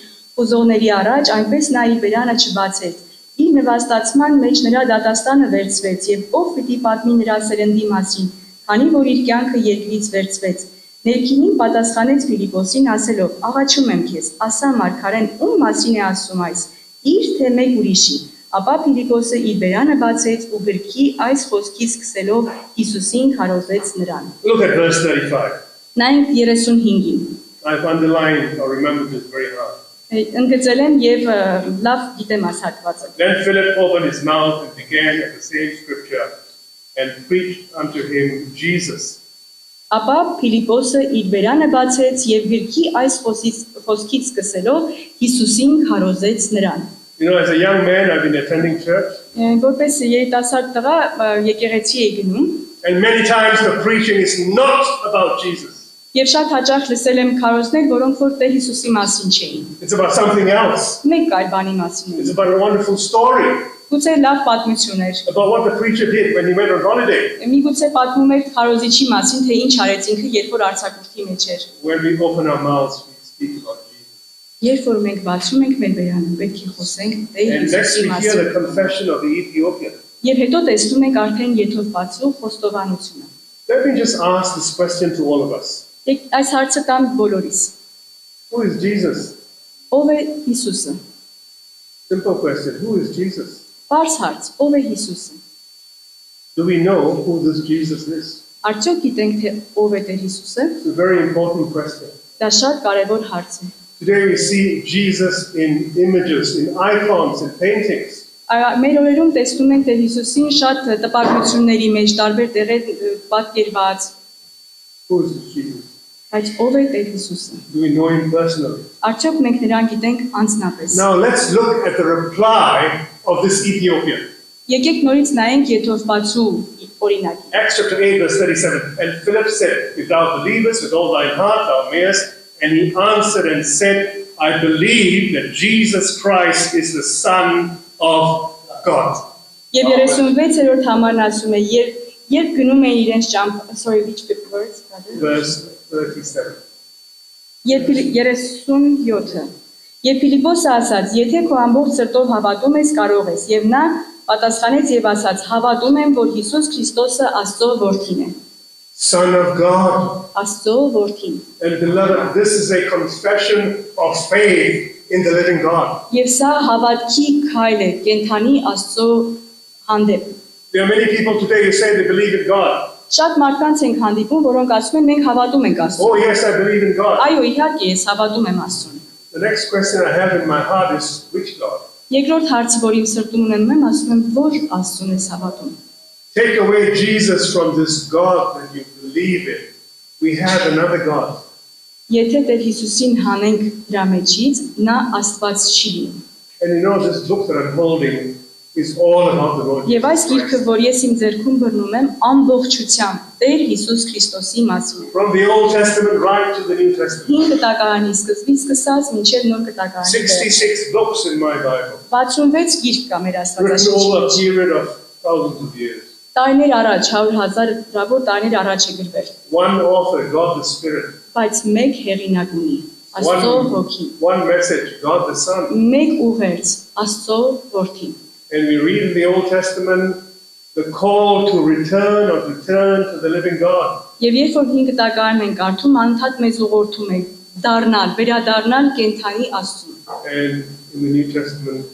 [SPEAKER 2] ուզողների առաջ, այնպես նա իր բերանը չբացեց։ Իր նվաստացման մեջ նրա դատաստանը վերցվեց եւ ով պիտի պատմի նրա սերնդի մասին, քանի որ իր կյանքը երկրից վերցվեց։ Ներքինին պատասխանեց Փիլիպոսին ասելով. աղաչում եմ քեզ, ասա մարգարեն ում մասին է ասում այս, իր թե մեկ ուրիշի։ Ապա Փիլիպոսը իր բերանը բացեց ու գրքի այս խոսքից սկսելով Հիսուսին քարոզեց նրան։
[SPEAKER 1] Look at verse 35.
[SPEAKER 2] Նայենք 35-ին։
[SPEAKER 1] I've underlined or remembered this very hard.
[SPEAKER 2] Ընդգծել եմ եւ լավ գիտեմ այս հատվածը։
[SPEAKER 1] Then Philip opened his mouth and began at the same scripture and preached unto him Jesus.
[SPEAKER 2] Ապա Փիլիպոսը իր բերանը բացեց եւ գրքի այս խոսքից սկսելով Հիսուսին քարոզեց նրան։
[SPEAKER 1] You know, as a young man, I've been attending church,
[SPEAKER 2] Որպես երիտասարդ տղա եկեղեցի էի գնում
[SPEAKER 1] and many times the preaching is not about Jesus.
[SPEAKER 2] եւ շատ հաճախ լսել եմ քարոզներ, որոնք որ Տեր Հիսուսի մասին չէին։
[SPEAKER 1] It's about something else.
[SPEAKER 2] Մեկ այլ բանի մասին
[SPEAKER 1] It's
[SPEAKER 2] էր։
[SPEAKER 1] about a wonderful story,
[SPEAKER 2] Գուցե լավ պատմություն էր։
[SPEAKER 1] about what the preacher did when he went on holiday.
[SPEAKER 2] Միգուցե պատմում էր քարոզիչի մասին, թե ինչ արեց ինքը, երբ որ արձակուրդի մեջ էր։
[SPEAKER 1] When we open our mouths, we speak about Jesus.
[SPEAKER 2] Երբ որ մենք բացում ենք մեր բերանը, պետք է խոսենք Տեր
[SPEAKER 1] And next
[SPEAKER 2] Հիսուսի
[SPEAKER 1] we hear
[SPEAKER 2] մասին։
[SPEAKER 1] the confession of the Ethiopian.
[SPEAKER 2] Եվ հետո տեսնում ենք արդեն եթովվածու խոստովանությունը։
[SPEAKER 1] Let me just ask this question to all of us.
[SPEAKER 2] Եկ այս հարցը տամ բոլորիս։
[SPEAKER 1] Who is Jesus?
[SPEAKER 2] Ով է Հիսուսը։
[SPEAKER 1] Simple question. Who is Jesus?
[SPEAKER 2] Պարզ հարց, ով է Հիսուսը։
[SPEAKER 1] Do we know who this Jesus is?
[SPEAKER 2] Արդյոք գիտենք թե ով է Տեր Հիսուսը։
[SPEAKER 1] It's a very important question.
[SPEAKER 2] Դա շատ կարևոր հարց է։
[SPEAKER 1] Today we see Jesus in images, in icons, in paintings.
[SPEAKER 2] Մեր օրերում տեսնում ենք Տեր Հիսուսին շատ տպագրությունների մեջ, տարբեր տեղեր պատկերված։
[SPEAKER 1] Who is this Jesus?
[SPEAKER 2] Բայց ով է Տեր Հիսուսը։
[SPEAKER 1] Do we know him personally?
[SPEAKER 2] Արդյոք մենք նրան գիտենք անձնապես։
[SPEAKER 1] Now let's look at the reply of this Ethiopian.
[SPEAKER 2] Եկեք նորից նայենք եթովվածու օրինակի։
[SPEAKER 1] Acts chapter 8 verse 37. And Philip said, if thou believest with all thine heart, thou mayest. And he answered and said, I believe that Jesus Christ is the Son of God.
[SPEAKER 2] Եվ 36-րդ համարն ասում է, երբ գնում է իրենց sorry, which words, brother?
[SPEAKER 1] Verse 37.
[SPEAKER 2] Երբ 37-ը։ Եվ Փիլիպոսը ասաց, եթե քո ամբողջ սրտով հավատում ես, կարող ես։ Եվ նա պատասխանեց եւ ասաց, հավատում եմ, որ Հիսուս Քրիստոսը Աստծո որդին է։
[SPEAKER 1] Son of God.
[SPEAKER 2] Աստծո որդին։
[SPEAKER 1] And beloved, this is a confession of faith in the living God.
[SPEAKER 2] Եվ սա հավատքի քայլ է կենթանի Աստծո հանդեպ։
[SPEAKER 1] There are many people today who say they believe in God.
[SPEAKER 2] Շատ մարդկանց ենք հանդիպում, որոնք ասում են մենք հավատում ենք Աստծուն։
[SPEAKER 1] Oh yes, I believe in God.
[SPEAKER 2] Այո, իհարկե, ես հավատում եմ Աստծուն։
[SPEAKER 1] The next question I have in my heart is, which God?
[SPEAKER 2] Երկրորդ հարցը, որ իմ սրտում ունեմ, եմ ասում եմ, որ Աստծուն ես հավատում։
[SPEAKER 1] Take away Jesus from this God that you believe in. We have another God.
[SPEAKER 2] Եթե Տեր Հիսուսին հանենք դրա մեջից, նա Աստված չի լինի։
[SPEAKER 1] And you know, this book that I'm holding is all about the Lord
[SPEAKER 2] Եվ այս
[SPEAKER 1] Jesus
[SPEAKER 2] գիրքը,
[SPEAKER 1] Christ.
[SPEAKER 2] որ ես իմ ձեռքում բռնում եմ, ամբողջությամբ Տեր Հիսուս Քրիստոսի մասին է։
[SPEAKER 1] From the Old Testament right to the New Testament.
[SPEAKER 2] 5 կտակարանի սկզբից սկսած մինչև նոր կտակարանի վերջ։
[SPEAKER 1] 66 books in my Bible.
[SPEAKER 2] 66 գիրք կա մեր
[SPEAKER 1] Written over a
[SPEAKER 2] Աստվածաշնչի մեջ։
[SPEAKER 1] period of thousands of years.
[SPEAKER 2] Տարիներ առաջ, 100,000 հազար տարիներ առաջ է գրվել,
[SPEAKER 1] One author, God the Spirit.
[SPEAKER 2] բայց մեկ հեղինակ ունի, Աստծո ոգին,
[SPEAKER 1] One message, God the Son.
[SPEAKER 2] մեկ ուղերձ, Աստծո որդին։
[SPEAKER 1] And we read in the Old Testament the call to return or to turn to the living God.
[SPEAKER 2] Եվ երբ որ 5 կտակարան ենք կարդում, անընդհատ մեզ ուղղորդում է դառնալ, վերադառնալ կենթանի Աստծուն։
[SPEAKER 1] And in the New Testament,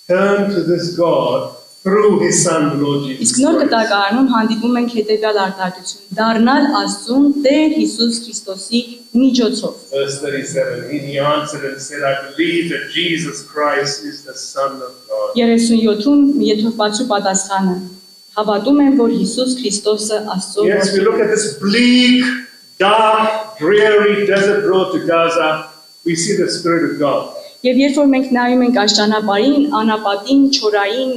[SPEAKER 1] turn to this God through His Son, the Lord Jesus
[SPEAKER 2] Իսկ նոր
[SPEAKER 1] Christ.
[SPEAKER 2] կտակարանում հանդիպում ենք հետևյալ արտահայտություն՝ դառնալ Աստծուն Տեր Հիսուս Քրիստոսի միջոցով։
[SPEAKER 1] Verse 37, he answered and said, I believe that Jesus Christ is the Son of God.
[SPEAKER 2] 37-ում եթովվածու պատասխանը. Հավատում եմ, որ Հիսուս Քրիստոսը Աստծո
[SPEAKER 1] Yes, we
[SPEAKER 2] որդին է։
[SPEAKER 1] look at this bleak, dark, dreary desert road to Gaza, we see the Spirit of God.
[SPEAKER 2] Եվ երբ որ մենք նայում ենք այս ճանապարհին, անապատին, չորային,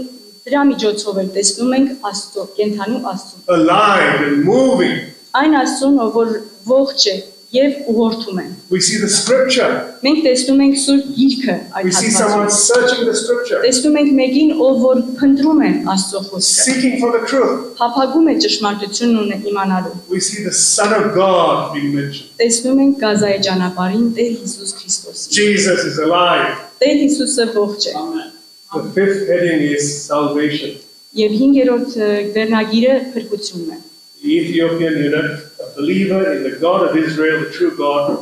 [SPEAKER 2] դրա միջոցով էլ տեսնում ենք Աստծո, կենթանու Աստծուն։
[SPEAKER 1] Alive and moving.
[SPEAKER 2] Այն Աստծուն, ով որ ողջ է եւ ուղղորդում են։
[SPEAKER 1] We see the scripture.
[SPEAKER 2] Մենք տեսնում ենք Սուրբ Գիրքը այդ
[SPEAKER 1] We see someone
[SPEAKER 2] հատվածում։
[SPEAKER 1] searching the scripture,
[SPEAKER 2] Տեսնում ենք մեկին, ով որ փնտրում է Աստծո խոսքը,
[SPEAKER 1] seeking for the truth.
[SPEAKER 2] փափագում է ճշմարտությունն իմանալու։
[SPEAKER 1] We see the Son of God being mentioned.
[SPEAKER 2] Տեսնում ենք Գազայի ճանապարհին Տեր Հիսուս Քրիստոսին։
[SPEAKER 1] Jesus is alive.
[SPEAKER 2] Տեր Հիսուսը ողջ է։
[SPEAKER 1] The fifth heading is salvation.
[SPEAKER 2] Եվ 5-րդ վերնագիրը փրկությունն է։
[SPEAKER 1] The Ethiopian eunuch, a believer in the God of Israel, the true God,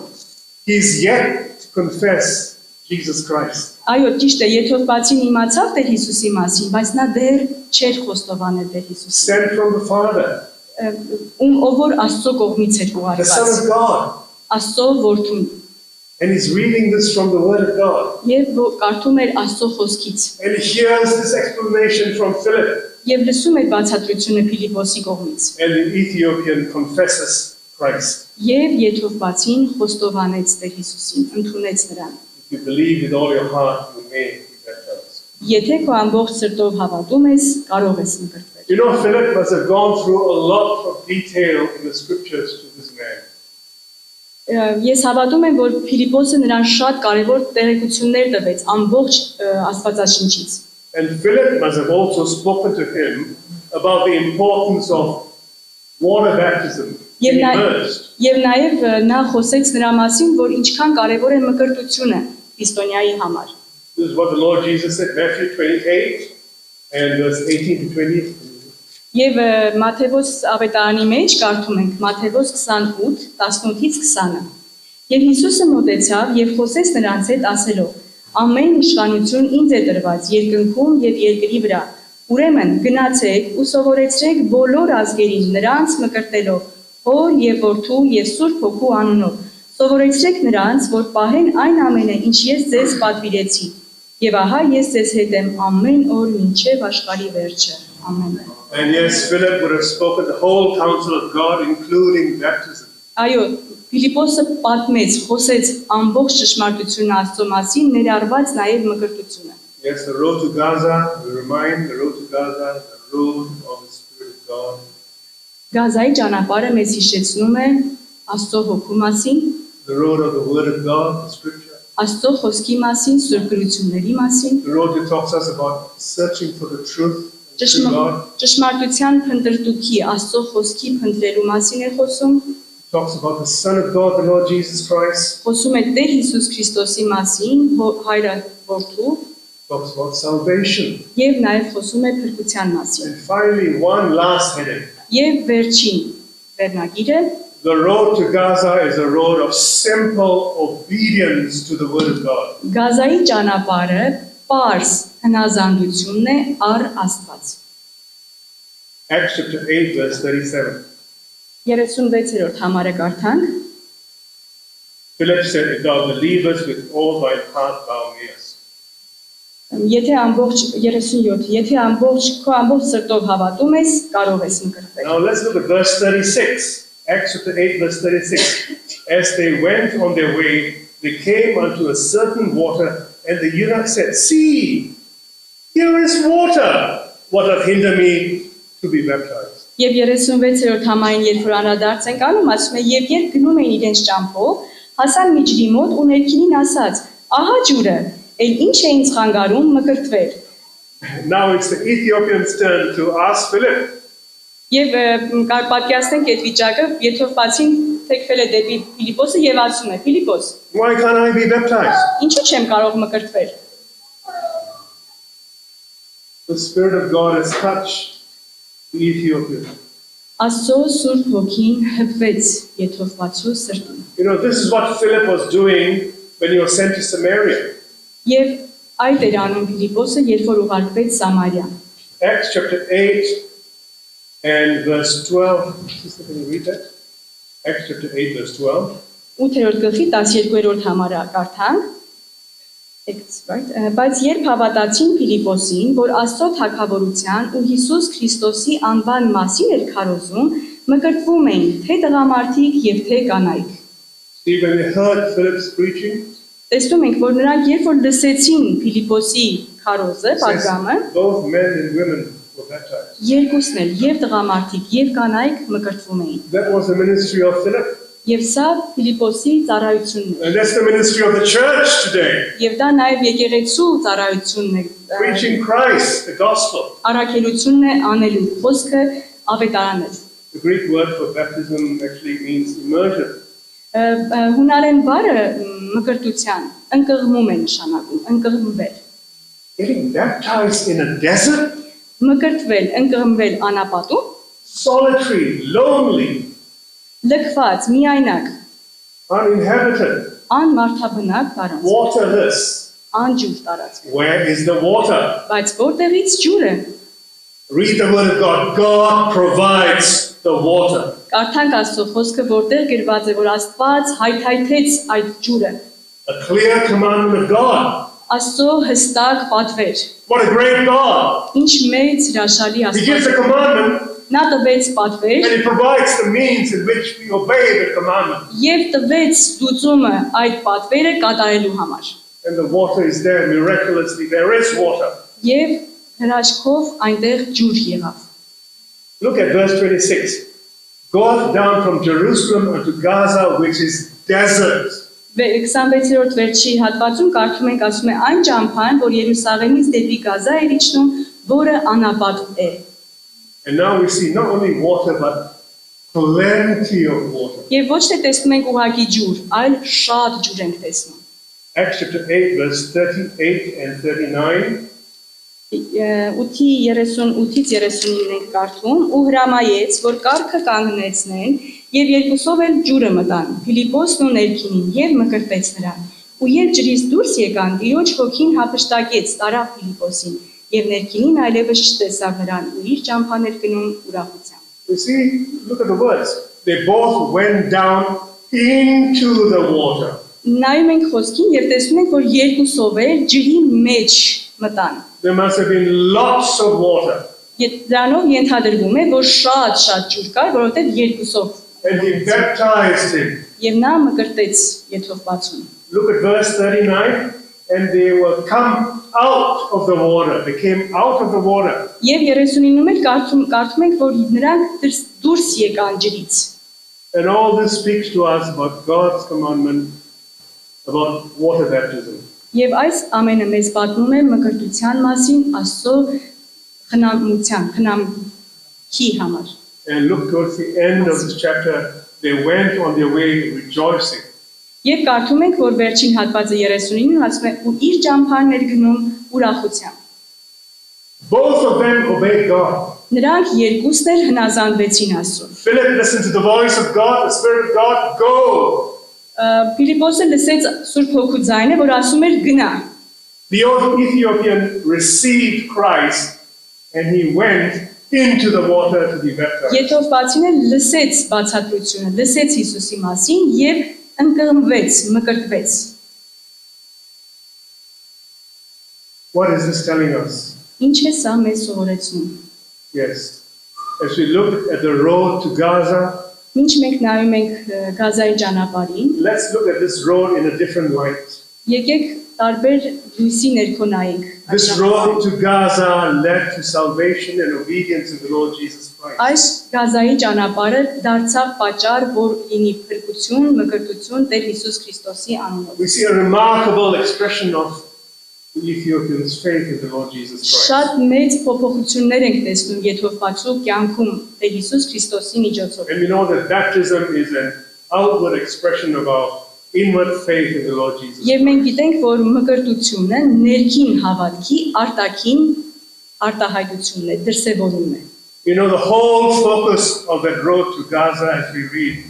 [SPEAKER 1] he's yet to confess Jesus Christ.
[SPEAKER 2] Այո, ճիշտ է, Եթովպացին իմացավ Տեր Հիսուսի մասին, բայց նա դեռ չէր խոստովանել Տեր Հիսուսին։
[SPEAKER 1] Sent from the Father,
[SPEAKER 2] Ով որ Աստծո կողմից էր
[SPEAKER 1] the Son
[SPEAKER 2] ուղարկված,
[SPEAKER 1] of God.
[SPEAKER 2] Աստծո որդուն,
[SPEAKER 1] And he's reading this from the Word of God.
[SPEAKER 2] եւ կարդում էր Աստծո խոսքից,
[SPEAKER 1] And he hears this explanation from Philip.
[SPEAKER 2] եւ լսում էր բացատրությունը Փիլիպոսի կողմից,
[SPEAKER 1] And the Ethiopian confesses Christ.
[SPEAKER 2] եւ Եթովպացին խոստովանեց Տեր Հիսուսին, ընդունեց նրան։
[SPEAKER 1] If you believe with all your heart, you may be baptized.
[SPEAKER 2] Եթե քո ամբողջ սրտով հավատում ես, կարող ես մկրտվել։
[SPEAKER 1] You know, Philip must have gone through a lot of detail in the scriptures to this man.
[SPEAKER 2] Ես հավատում եմ, որ Փիլիպոսը նրան շատ կարևոր տեղեկություններ տվեց ամբողջ Աստվածաշնչից։
[SPEAKER 1] And Philip must have also spoken to him about the importance of water baptism, being immersed.
[SPEAKER 2] Եվ նաև նա խոսեց նրա մասին, որ ինչքան կարևոր է մկրտությունը քրիստոնյայի համար։
[SPEAKER 1] This is what the Lord Jesus said, Matthew 28 and verse 18 to 20.
[SPEAKER 2] Եվ Մատթեոս ավետարանի մեջ կարդում ենք Մատթեոս 28, 18-ից 20-ը։ Եվ Հիսուսը մոտեցավ եւ խոսեց նրանց հետ ասելով. Ամեն իշխանություն ինձ է տրված երկնքում եւ երկրի վրա։ Ուրեմն գնացեք ու սովորեցրեք բոլոր ազգերին նրանց մկրտելով Հոր եւ Որդու եւ Սուրբ Հոգու անունով։ Սովորեցրեք նրանց, որ պահեն այն ամենը, ինչ ես ձեզ պատվիրեցի։ Եվ ահա ես ձեզ հետ եմ ամեն օր մինչև աշխարհի վերջը։ Ամեն։
[SPEAKER 1] And yes, Philip would have spoken the whole counsel of God, including baptism.
[SPEAKER 2] Այո, Փիլիպոսը պատմեց, խոսեց ամբողջ ճշմարտությունը Աստծո մասին, ներառված նաև մկրտությունը։
[SPEAKER 1] Yes, the road to Gaza, we remind the road to Gaza, the road of the Spirit of God.
[SPEAKER 2] Գազայի ճանապարհը մեզ հիշեցնում է Աստծո հոգու մասին,
[SPEAKER 1] The road of the Word of God, the Scripture.
[SPEAKER 2] Աստծո խոսքի մասին, սուրբ գրությունների մասին,
[SPEAKER 1] The road that talks us about searching for the truth and the true God.
[SPEAKER 2] ճշմարտության փնտրտուքի, Աստծո խոսքի փնտրելու մասին է խոսում,
[SPEAKER 1] It talks about the Son of God, the Lord Jesus Christ.
[SPEAKER 2] խոսում է Տեր Հիսուս Քրիստոսի մասին, հայրը որդու,
[SPEAKER 1] Talks about salvation.
[SPEAKER 2] եւ նաև խոսում է փրկության մասին։
[SPEAKER 1] And finally, one last heading.
[SPEAKER 2] Եվ վերջին վերնագիրը
[SPEAKER 1] The road to Gaza is a road of simple obedience to the Word of God.
[SPEAKER 2] Գազայի ճանապարհը պարզ հնազանդությունն է առ Աստված։
[SPEAKER 1] Acts chapter 8, verse 37.
[SPEAKER 2] 36-րդ համարը կարդանք։
[SPEAKER 1] Philip said, If thou believest with all thy heart, thou mayest.
[SPEAKER 2] Եթե ամբողջ 37, եթե քո ամբողջ սրտով հավատում ես, կարող ես մկրտվել։
[SPEAKER 1] Now let's look at verse 36. Acts chapter 8, verse 36. As they went on their way, they came unto a certain water, and the eunuch said, See, here is water. What doth hinder me to be baptized?
[SPEAKER 2] Եվ 36-րդ համային երբ որ անդրադարձ ենք անում, ասում է, եւ երբ գնում էին իրենց ճամփով, հասան մի ջրի մոտ ու ներքինին ասաց. Ահա ջուրը, ել ինչ է ինձ խանգարում մկրտվել։
[SPEAKER 1] Now it's the Ethiopian's turn to ask Philip.
[SPEAKER 2] Եվ պատկերացնենք այդ վիճակը, Եթովպացին թեքվել է դեպի Փիլիպոսը եւ ասում է. Փիլիպոս,
[SPEAKER 1] Why can't I be baptized?
[SPEAKER 2] ինչու չեմ կարող մկրտվել։
[SPEAKER 1] The Spirit of God has touched the Ethiopian.
[SPEAKER 2] Աստծո Սուրբ Հոգին հպվեց Եթովպացու սրտին։
[SPEAKER 1] You know, this is what Philip was doing when he was sent to Samaria.
[SPEAKER 2] Եվ այդ էր անում Փիլիպոսը, երբ որ ուղարկվեց Սամարիա։
[SPEAKER 1] Acts chapter 8 and verse 12. Sister, can you read that? Acts chapter 8, verse 12.
[SPEAKER 2] 8-րդ գլխի 12-րդ համարը կարդանք։ Բայց երբ հավատացին Փիլիպոսին, որ Աստծո թագավորության ու Հիսուս Քրիստոսի անվան մասին էր քարոզում, մկրտվում էին թե տղամարդիկ եւ թե կանայք։
[SPEAKER 1] See, when they heard Philip's preaching,
[SPEAKER 2] Տեսնում ենք, որ նրանք երբ որ լսեցին Փիլիպոսի քարոզը,
[SPEAKER 1] it says
[SPEAKER 2] պատգամը,
[SPEAKER 1] both men and women were baptized.
[SPEAKER 2] երկուսն էլ եւ տղամարդիկ եւ կանայք մկրտվում էին։
[SPEAKER 1] That was the ministry of Philip.
[SPEAKER 2] Եվ սա Ֆիլիպոսի ծառայությունն է։
[SPEAKER 1] And that's the ministry of the church today.
[SPEAKER 2] Եվ դա նաև եկեղեցու ծառայությունն է։
[SPEAKER 1] Preaching Christ, the gospel.
[SPEAKER 2] Առաքելությունն է անելու խոսքը ավետարանել։
[SPEAKER 1] The Greek word for baptism actually means immersion.
[SPEAKER 2] Հունարեն բառը մկրտության ընկղմում է նշանակում, ընկղմվել։
[SPEAKER 1] Getting baptized in a desert,
[SPEAKER 2] Մկրտվել, ընկղմվել անապատում,
[SPEAKER 1] solitary, lonely,
[SPEAKER 2] լքված, միայնակ,
[SPEAKER 1] uninhabited,
[SPEAKER 2] անմարդաբնակ տարածք,
[SPEAKER 1] waterless.
[SPEAKER 2] անջուր տարածք։
[SPEAKER 1] Where is the water?
[SPEAKER 2] Բայց որտեղից ջուրը։
[SPEAKER 1] Read the word of God. God provides the water.
[SPEAKER 2] Կարդանք Աստծո խոսքը, որտեղ գրված է, որ Աստված հայթայթեց այդ ջուրը։
[SPEAKER 1] A clear commandment of God.
[SPEAKER 2] Աստծո հստակ պատվեր։
[SPEAKER 1] What a great God.
[SPEAKER 2] Ինչ մեծ հրաշալի
[SPEAKER 1] He gives a
[SPEAKER 2] Աստված։
[SPEAKER 1] commandment
[SPEAKER 2] Նա տվեց պատվեր
[SPEAKER 1] and He provides the means in which we obey the commandment.
[SPEAKER 2] եւ տվեց ստուծումը այդ պատվերը կատարելու համար։
[SPEAKER 1] And the water is there miraculously. There is water.
[SPEAKER 2] Եվ հրաշքով այնտեղ ջուր եղավ։
[SPEAKER 1] Look at verse 26. Go down from Jerusalem unto Gaza, which is desert.
[SPEAKER 2] 26-րդ վերջի հատվածում կարդում ենք ասում է այն ճամփան, որ Երուսաղեմից դեպի Գազա էր իջնում, որը անապատ է։
[SPEAKER 1] And now we see not only water, but plenty of water.
[SPEAKER 2] Եվ ոչ թե տեսնում ենք ուղղակի ջուր, այլ շատ ջուր ենք տեսնում։
[SPEAKER 1] Acts chapter 8, verse 38 and 39.
[SPEAKER 2] 8-ից 39 ենք կարդում ու հրամայեց, որ կառքը կանգնեցնեն եւ երկուսով էլ ջուրը մտան Ֆիլիպոսն ու ներքինին եւ մկրտեց նրան ու երբ ջրից դուրս եկան Տիրոջ հոգին հափշտակեց տարավ Ֆիլիպոսին եւ ներքինին այլևս չտեսավ նրան ու իր ճամփաներ գնում ուրախությամբ։
[SPEAKER 1] You see, look at the words. They both went down into the water.
[SPEAKER 2] Նայում ենք խոսքին եւ տեսնում ենք, որ երկուսով էլ ջրի մեջ մտան։
[SPEAKER 1] There must have been lots of water.
[SPEAKER 2] Դրանով ենթադրվում է, որ շատ ջուր կար, որովհետեւ երկուսով
[SPEAKER 1] And He baptized him.
[SPEAKER 2] եւ նա մկրտեց եթովբացուն։
[SPEAKER 1] Look at verse 39. And they were come out of the water. They came out of the water.
[SPEAKER 2] Եվ 39-ում էլ կարդում ենք, որ նրանք դուրս եկան ջրից։
[SPEAKER 1] And all this speaks to us about God's commandment about water baptism.
[SPEAKER 2] Եվ այս ամենը մեզ պատմում է մկրտության մասին Աստծո խնամքի համար։
[SPEAKER 1] And look towards the end of this chapter. They went on their way rejoicing.
[SPEAKER 2] Եվ կարդում ենք, որ վերջին հատվածը 39-ում ասում է ու իր ճամփարներ գնում ուրախությամբ։
[SPEAKER 1] Both of them obeyed God.
[SPEAKER 2] Նրանք երկուսն էլ հնազանդվեցին Աստծուն։
[SPEAKER 1] Philip listened to the voice of God, the Spirit of God, go.
[SPEAKER 2] Ֆիլիպոսը լսեց Սուրբ Հոգու ձայնը, որ ասում էր գնա։
[SPEAKER 1] The Ethiopian received Christ and he went into the water to be baptized.
[SPEAKER 2] Եթովբացին էլ լսեց բացատրությունը, լսեց Հիսուսի մասին եւ ընկղմվեց, մկրտվեց։
[SPEAKER 1] What is this telling us?
[SPEAKER 2] Ինչ է սա մեզ սովորեցնում։
[SPEAKER 1] Yes. As we look at the road to Gaza,
[SPEAKER 2] Ինչ մենք նայում ենք Գազայի ճանապարհին,
[SPEAKER 1] let's look at this road in a different light.
[SPEAKER 2] եկեք տարբեր լույսի ներքո նայենք։
[SPEAKER 1] This road to Gaza led to salvation and obedience in the Lord Jesus Christ.
[SPEAKER 2] Այս Գազայի ճանապարհը դարձավ պատճառ, որ լինի փրկություն, մկրտություն Տեր Հիսուս Քրիստոսի անունով։
[SPEAKER 1] We see a remarkable expression of the Ethiopian's faith in the Lord Jesus Christ.
[SPEAKER 2] Շատ մեծ փոփոխություններ ենք տեսնում եթովբացու կյանքում Տեր Հիսուս Քրիստոսի միջոցով։
[SPEAKER 1] And we know that baptism is an outward expression of our inward faith in the Lord Jesus
[SPEAKER 2] Եվ
[SPEAKER 1] Christ.
[SPEAKER 2] մենք գիտենք, որ մկրտությունը ներքին հավատքի արտաքին արտահայտությունն է, դրսևորումն է։
[SPEAKER 1] You know, the whole focus of that road to Gaza as we read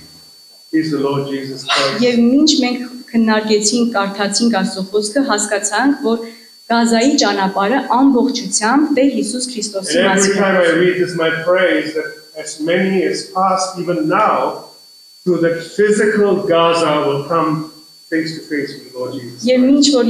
[SPEAKER 1] is the Lord Jesus Christ.
[SPEAKER 2] Եվ ինչ մենք քննարկեցինք, կարդացինք Աստծո խոսքը, հասկացանք, որ Գազայի ճանապարհը ամբողջությամբ Տեր Հիսուս Քրիստոսի
[SPEAKER 1] And every
[SPEAKER 2] մասին
[SPEAKER 1] time I
[SPEAKER 2] է։
[SPEAKER 1] read this, my prayer is that as many as pass even now through that physical Gaza will come face to face with the Lord Jesus.
[SPEAKER 2] Եվ ինչ որ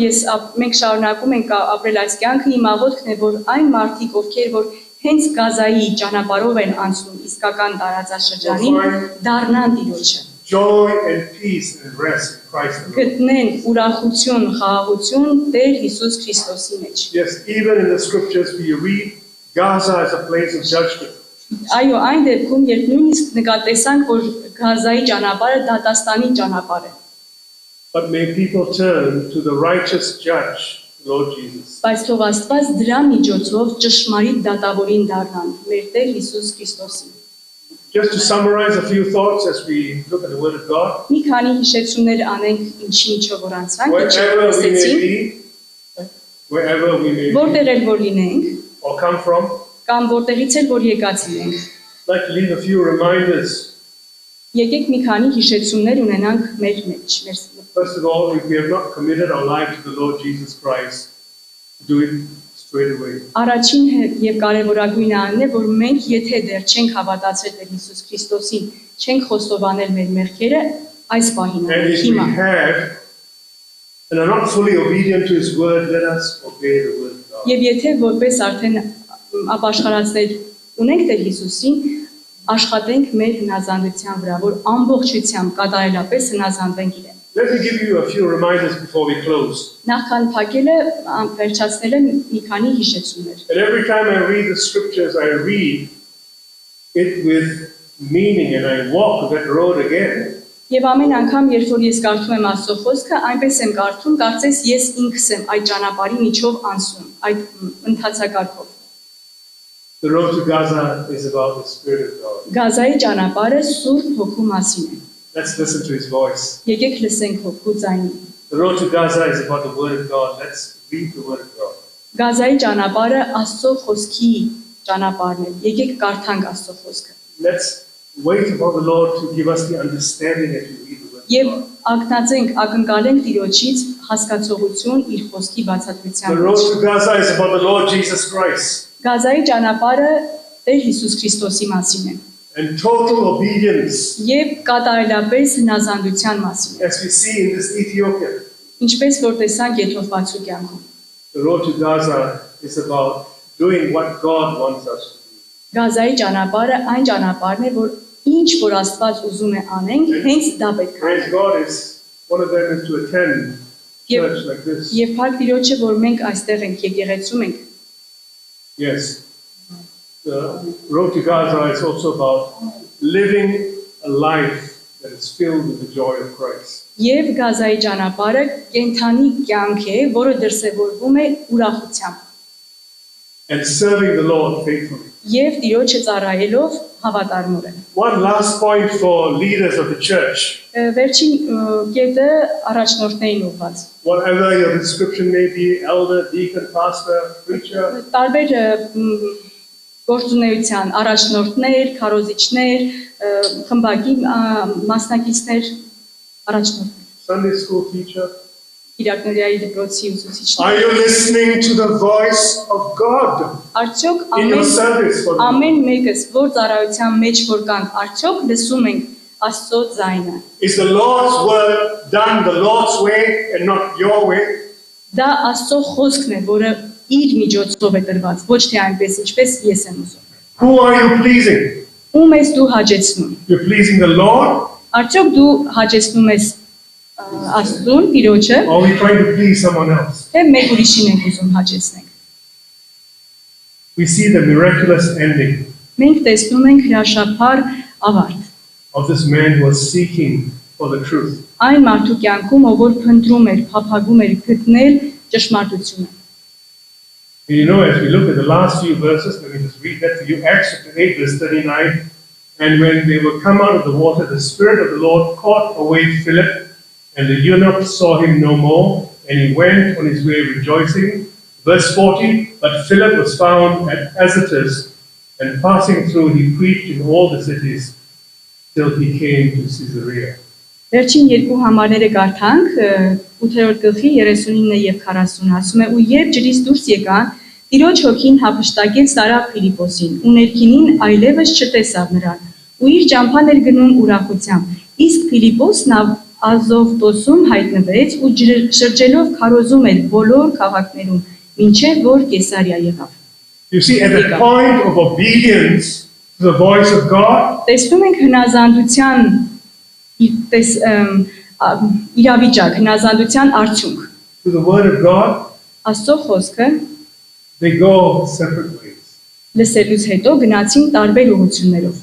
[SPEAKER 2] մենք շարունակում ենք ապրել այս կյանքը, իմ աղոթքն է, որ այն մարդիկ, ովքեր որ հենց Գազայի ճանապարհով են անցնում իսկական տարածաշրջանին, դառնան Տիրոջը։
[SPEAKER 1] Joy and peace and rest in Christ alone.
[SPEAKER 2] Գտնեն ուրախություն, խաղաղություն Տեր Հիսուս Քրիստոսի մեջ։
[SPEAKER 1] Yes, even in the scriptures we read Gaza as a place of judgment.
[SPEAKER 2] Այո, այն դեպքում, երբ նույնիսկ նկատեսանք, որ Գազայի ճանապարհը դատաստանի ճանապարհ է,
[SPEAKER 1] But may people turn to the righteous judge, Lord Jesus.
[SPEAKER 2] բայց թող Աստված դրա միջոցով ճշմարիտ դատավորին դառնան, մեր Տեր Հիսուս Քրիստոսին։
[SPEAKER 1] Just to summarize a few thoughts as we look at the Word of God.
[SPEAKER 2] Մի քանի հիշեցումներ անենք ինչի միջով որ անցանք,
[SPEAKER 1] Wherever we may be, wherever we may be,
[SPEAKER 2] որտեղ էլ որ լինենք,
[SPEAKER 1] or come from,
[SPEAKER 2] կամ որտեղից էլ որ եկած լինենք,
[SPEAKER 1] I'd like to leave a few reminders.
[SPEAKER 2] եկեք մի քանի հիշեցումներ ունենանք մեր մեջ, մեր
[SPEAKER 1] First of all, if we have not committed our life to the Lord Jesus Christ, do it straight away.
[SPEAKER 2] Առաջին եւ կարեւորագույնը այն է, որ մենք եթե դեռ չենք հավատացել Տեր Հիսուս Քրիստոսին, չենք խոստովանել մեր մեղքերը, այս պահին
[SPEAKER 1] And if we
[SPEAKER 2] հիմա
[SPEAKER 1] have, and are not fully obedient to His word, let us obey the word of God.
[SPEAKER 2] եւ եթե որպես արդեն ապաշխարածներ ունենք Տեր Հիսուսին, աշխատենք մեր հնազանդության վրա, որ ամբողջությամբ կատարելապես հնազանդվենք իրեն։
[SPEAKER 1] Let me give you a few reminders before we close.
[SPEAKER 2] Նախքան փակելը վերջացնելը մի քանի հիշեցումներ։
[SPEAKER 1] And every time I read the scriptures, I read it with meaning and I walk that road again.
[SPEAKER 2] Եվ ամեն անգամ, երբ որ ես կարդում եմ Աստծո խոսքը, այնպես եմ կարդում, կարծես ես ինքս եմ այդ ճանապարհի միջով անցում, այդ ընթացակարգով։
[SPEAKER 1] The road to Gaza is about the Spirit of God.
[SPEAKER 2] Գազայի ճանապարհը Սուրբ Հոգու մասին է։
[SPEAKER 1] Let's listen to His voice.
[SPEAKER 2] Եկեք լսենք Հոգու ձայնին։
[SPEAKER 1] The road to Gaza is about the Word of God. Let's read the Word of God.
[SPEAKER 2] Գազայի ճանապարհը Աստծո խոսքի ճանապարհն է։ Եկեք կարդանք Աստծո խոսքը։
[SPEAKER 1] Let's wait upon the Lord to give us the understanding as we read the Word of
[SPEAKER 2] Եվ
[SPEAKER 1] God.
[SPEAKER 2] ակնածենք, ակնկալենք Տիրոջից հասկացողություն իր խոսքի
[SPEAKER 1] The
[SPEAKER 2] բացատրության
[SPEAKER 1] road
[SPEAKER 2] մեջ։
[SPEAKER 1] to Gaza is about the Lord Jesus Christ
[SPEAKER 2] Գազայի ճանապարհը Տեր Հիսուս Քրիստոսի մասին է։
[SPEAKER 1] and total obedience,
[SPEAKER 2] Եվ կատարելապես հնազանդության մասին է։
[SPEAKER 1] as we see in this Ethiopian.
[SPEAKER 2] Ինչպես որ տեսանք Եթովացու կյանքում։
[SPEAKER 1] The road to Gaza is about doing what God wants us to do.
[SPEAKER 2] Գազայի ճանապարհը այն ճանապարհն է, որ ինչ որ Աստված ուզում է անենք, հենց դա պետք է
[SPEAKER 1] Praise
[SPEAKER 2] անենք։
[SPEAKER 1] God is one of them is to attend church like this.
[SPEAKER 2] Եվ փառք Տիրոջը, որ մենք այստեղ ենք, եկեղեցում ենք։
[SPEAKER 1] Yes. The road to Gaza is also about living a life that is filled with the joy of Christ.
[SPEAKER 2] Եվ Գազայի ճանապարհը կենթանի կյանք է, որը դրսևորվում է ուրախությամբ։
[SPEAKER 1] And serving the Lord faithfully.
[SPEAKER 2] Եվ Տիրոջը ծառայելով հավատարմորեն։
[SPEAKER 1] One last point for leaders of the church.
[SPEAKER 2] Վերջին կետը առաջնորդներին ուղղված։
[SPEAKER 1] Whatever your description may be, elder, deacon, pastor, preacher,
[SPEAKER 2] Տարբեր գործունեության առաջնորդներ, քարոզիչներ, խմբակի մասնակիցներ, առաջնորդներ,
[SPEAKER 1] Sunday school teacher.
[SPEAKER 2] իրակնորյայի դպրոցի ուսուցիչներ։
[SPEAKER 1] Are you listening to the voice of God
[SPEAKER 2] Արդյոք
[SPEAKER 1] in your service for the Lord?
[SPEAKER 2] ամեն մեկս որ ծառայության մեջ որ կանք, արդյոք լսում ենք Աստծո ձայնը։
[SPEAKER 1] Is the Lord's word done the Lord's way and not your way?
[SPEAKER 2] Դա Աստծո խոսքն է, որը իր միջոցով է տրված, ոչ թե այնպես ինչպես ես եմ ուզում։
[SPEAKER 1] Who are you pleasing?
[SPEAKER 2] Ում ես դու հաճեցնում։
[SPEAKER 1] You're pleasing the Lord,
[SPEAKER 2] Արդյոք դու հաճեցնում ես Աստծուն, Տիրոջը,
[SPEAKER 1] or are we trying to please someone else?
[SPEAKER 2] թե մեկ ուրիշին ենք ուզում հաճեցնենք։
[SPEAKER 1] We see the miraculous ending
[SPEAKER 2] Մենք տեսնում ենք հրաշափառ ավարտ։
[SPEAKER 1] of this man who was seeking for the truth.
[SPEAKER 2] Այն մարդու կյանքում, ով որ փնտրում էր, փափագում էր գտնել ճշմարտությունը։
[SPEAKER 1] And you know, as we look at the last few verses, let me just read that for you. Acts chapter 8, verse 39. And when they were come out of the water, the Spirit of the Lord caught away Philip, and the eunuch saw him no more, and he went on his way rejoicing. Verse 40, but Philip was found at Azotus, and passing through, he preached in all the cities till he came to Caesarea.
[SPEAKER 2] Վերջին երկու համարները կարդանք 8-րդ գլխի 39 եւ 40 ասում է ու երբ ջրից դուրս եկան Տիրոջ հոգին հափշտակեց Սարավ Ֆիլիպոսին ու ներքինին այլևս չտեսավ նրան ու իր ճամփան էր գնում ուրախությամբ իսկ Ֆիլիպոսն Ազովտոսում հայտնվեց ու շրջելով քարոզում էր բոլոր քաղաքներում մինչև որ Կեսարիա եղավ
[SPEAKER 1] You see, at the point of obedience to the voice of God,
[SPEAKER 2] տեսնում ենք հնազանդության իրավիճակ, հնազանդության արդյունք
[SPEAKER 1] to the word of God,
[SPEAKER 2] Աստծո խոսքը
[SPEAKER 1] they go separate ways.
[SPEAKER 2] Լսելուց հետո գնացին տարբեր ուղղություններով։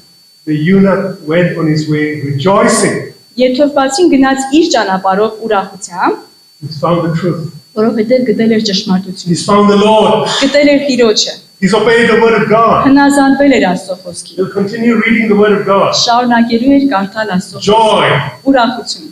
[SPEAKER 1] The eunuch went on his way rejoicing.
[SPEAKER 2] Երթովպացին գնաց իր ճանապարհով ուրախությամբ,
[SPEAKER 1] He's found the truth.
[SPEAKER 2] որովհետև գտել էր ճշմարտությունը։
[SPEAKER 1] He's found the Lord.
[SPEAKER 2] Գտել էր Տիրոջը,
[SPEAKER 1] He's obeyed the word of God.
[SPEAKER 2] հնազանդվել էր Աստծո խոսքին,
[SPEAKER 1] He'll continue reading the word of God.
[SPEAKER 2] շարունակելու էր կարդալ Աստծո
[SPEAKER 1] Joy.
[SPEAKER 2] ուրախություն։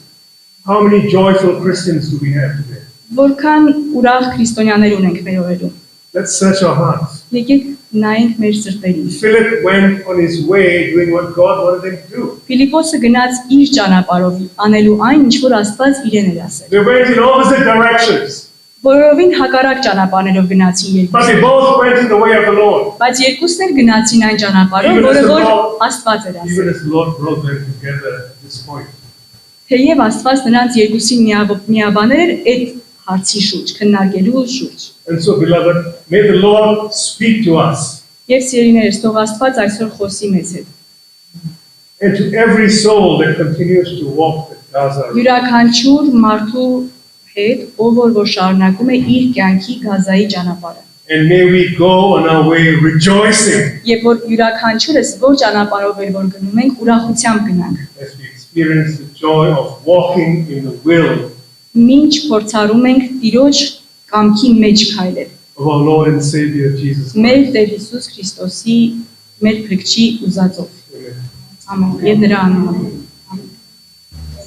[SPEAKER 1] How many joyful Christians do we have today?
[SPEAKER 2] Որքան ուրախ քրիստոնյաներ ունենք մեր օրերում։
[SPEAKER 1] Let's search our hearts.
[SPEAKER 2] Եկեք նայենք մեր սրտերին։
[SPEAKER 1] Philip went on his way doing what God wanted him to do.
[SPEAKER 2] Ֆիլիպոսը գնաց իր ճանապարհով անելու այն, ինչ որ Աստված իրեն էր ասել։
[SPEAKER 1] They went in opposite directions,
[SPEAKER 2] Որովին հակառակ ճանապարհներով գնացին
[SPEAKER 1] but
[SPEAKER 2] երկուսը։
[SPEAKER 1] they both went in the way of the Lord.
[SPEAKER 2] Բայց երկուսն էլ գնացին այն ճանապարհով, որը որ Աստված էր ասել։
[SPEAKER 1] Even as the Lord brought them together at this point.
[SPEAKER 2] Թեև Աստված նրանց երկուսին միաբաներ էր այդ հարցի շուրջ, քննարկելու շուրջ։
[SPEAKER 1] And so, beloved, may the Lord speak to us
[SPEAKER 2] Եվ սիրելիներս, թող Աստված այսօր խոսի մեզ հետ։
[SPEAKER 1] and to every soul that continues to walk the Gaza road.
[SPEAKER 2] Յուրաքանչյուր մարդու հետ, ով որ շարունակում է իր կյանքի Գազայի ճանապարհը։
[SPEAKER 1] And may we go on our way rejoicing
[SPEAKER 2] Եվ որ յուրաքանչյուրս որ ճանապարհով էլ որ գնում ենք, ուրախությամբ գնանք։
[SPEAKER 1] as we experience the joy of walking in the will
[SPEAKER 2] Մինչ փորձարում ենք Տիրոջ կամքի մեջ քայլել։
[SPEAKER 1] of our Lord and Savior Jesus
[SPEAKER 2] Մեր
[SPEAKER 1] Christ.
[SPEAKER 2] Տեր Հիսուս Քրիստոսի մեր փրկչի ուզածով։
[SPEAKER 1] Amen.
[SPEAKER 2] Ամեն։ Եվ նրա անունով։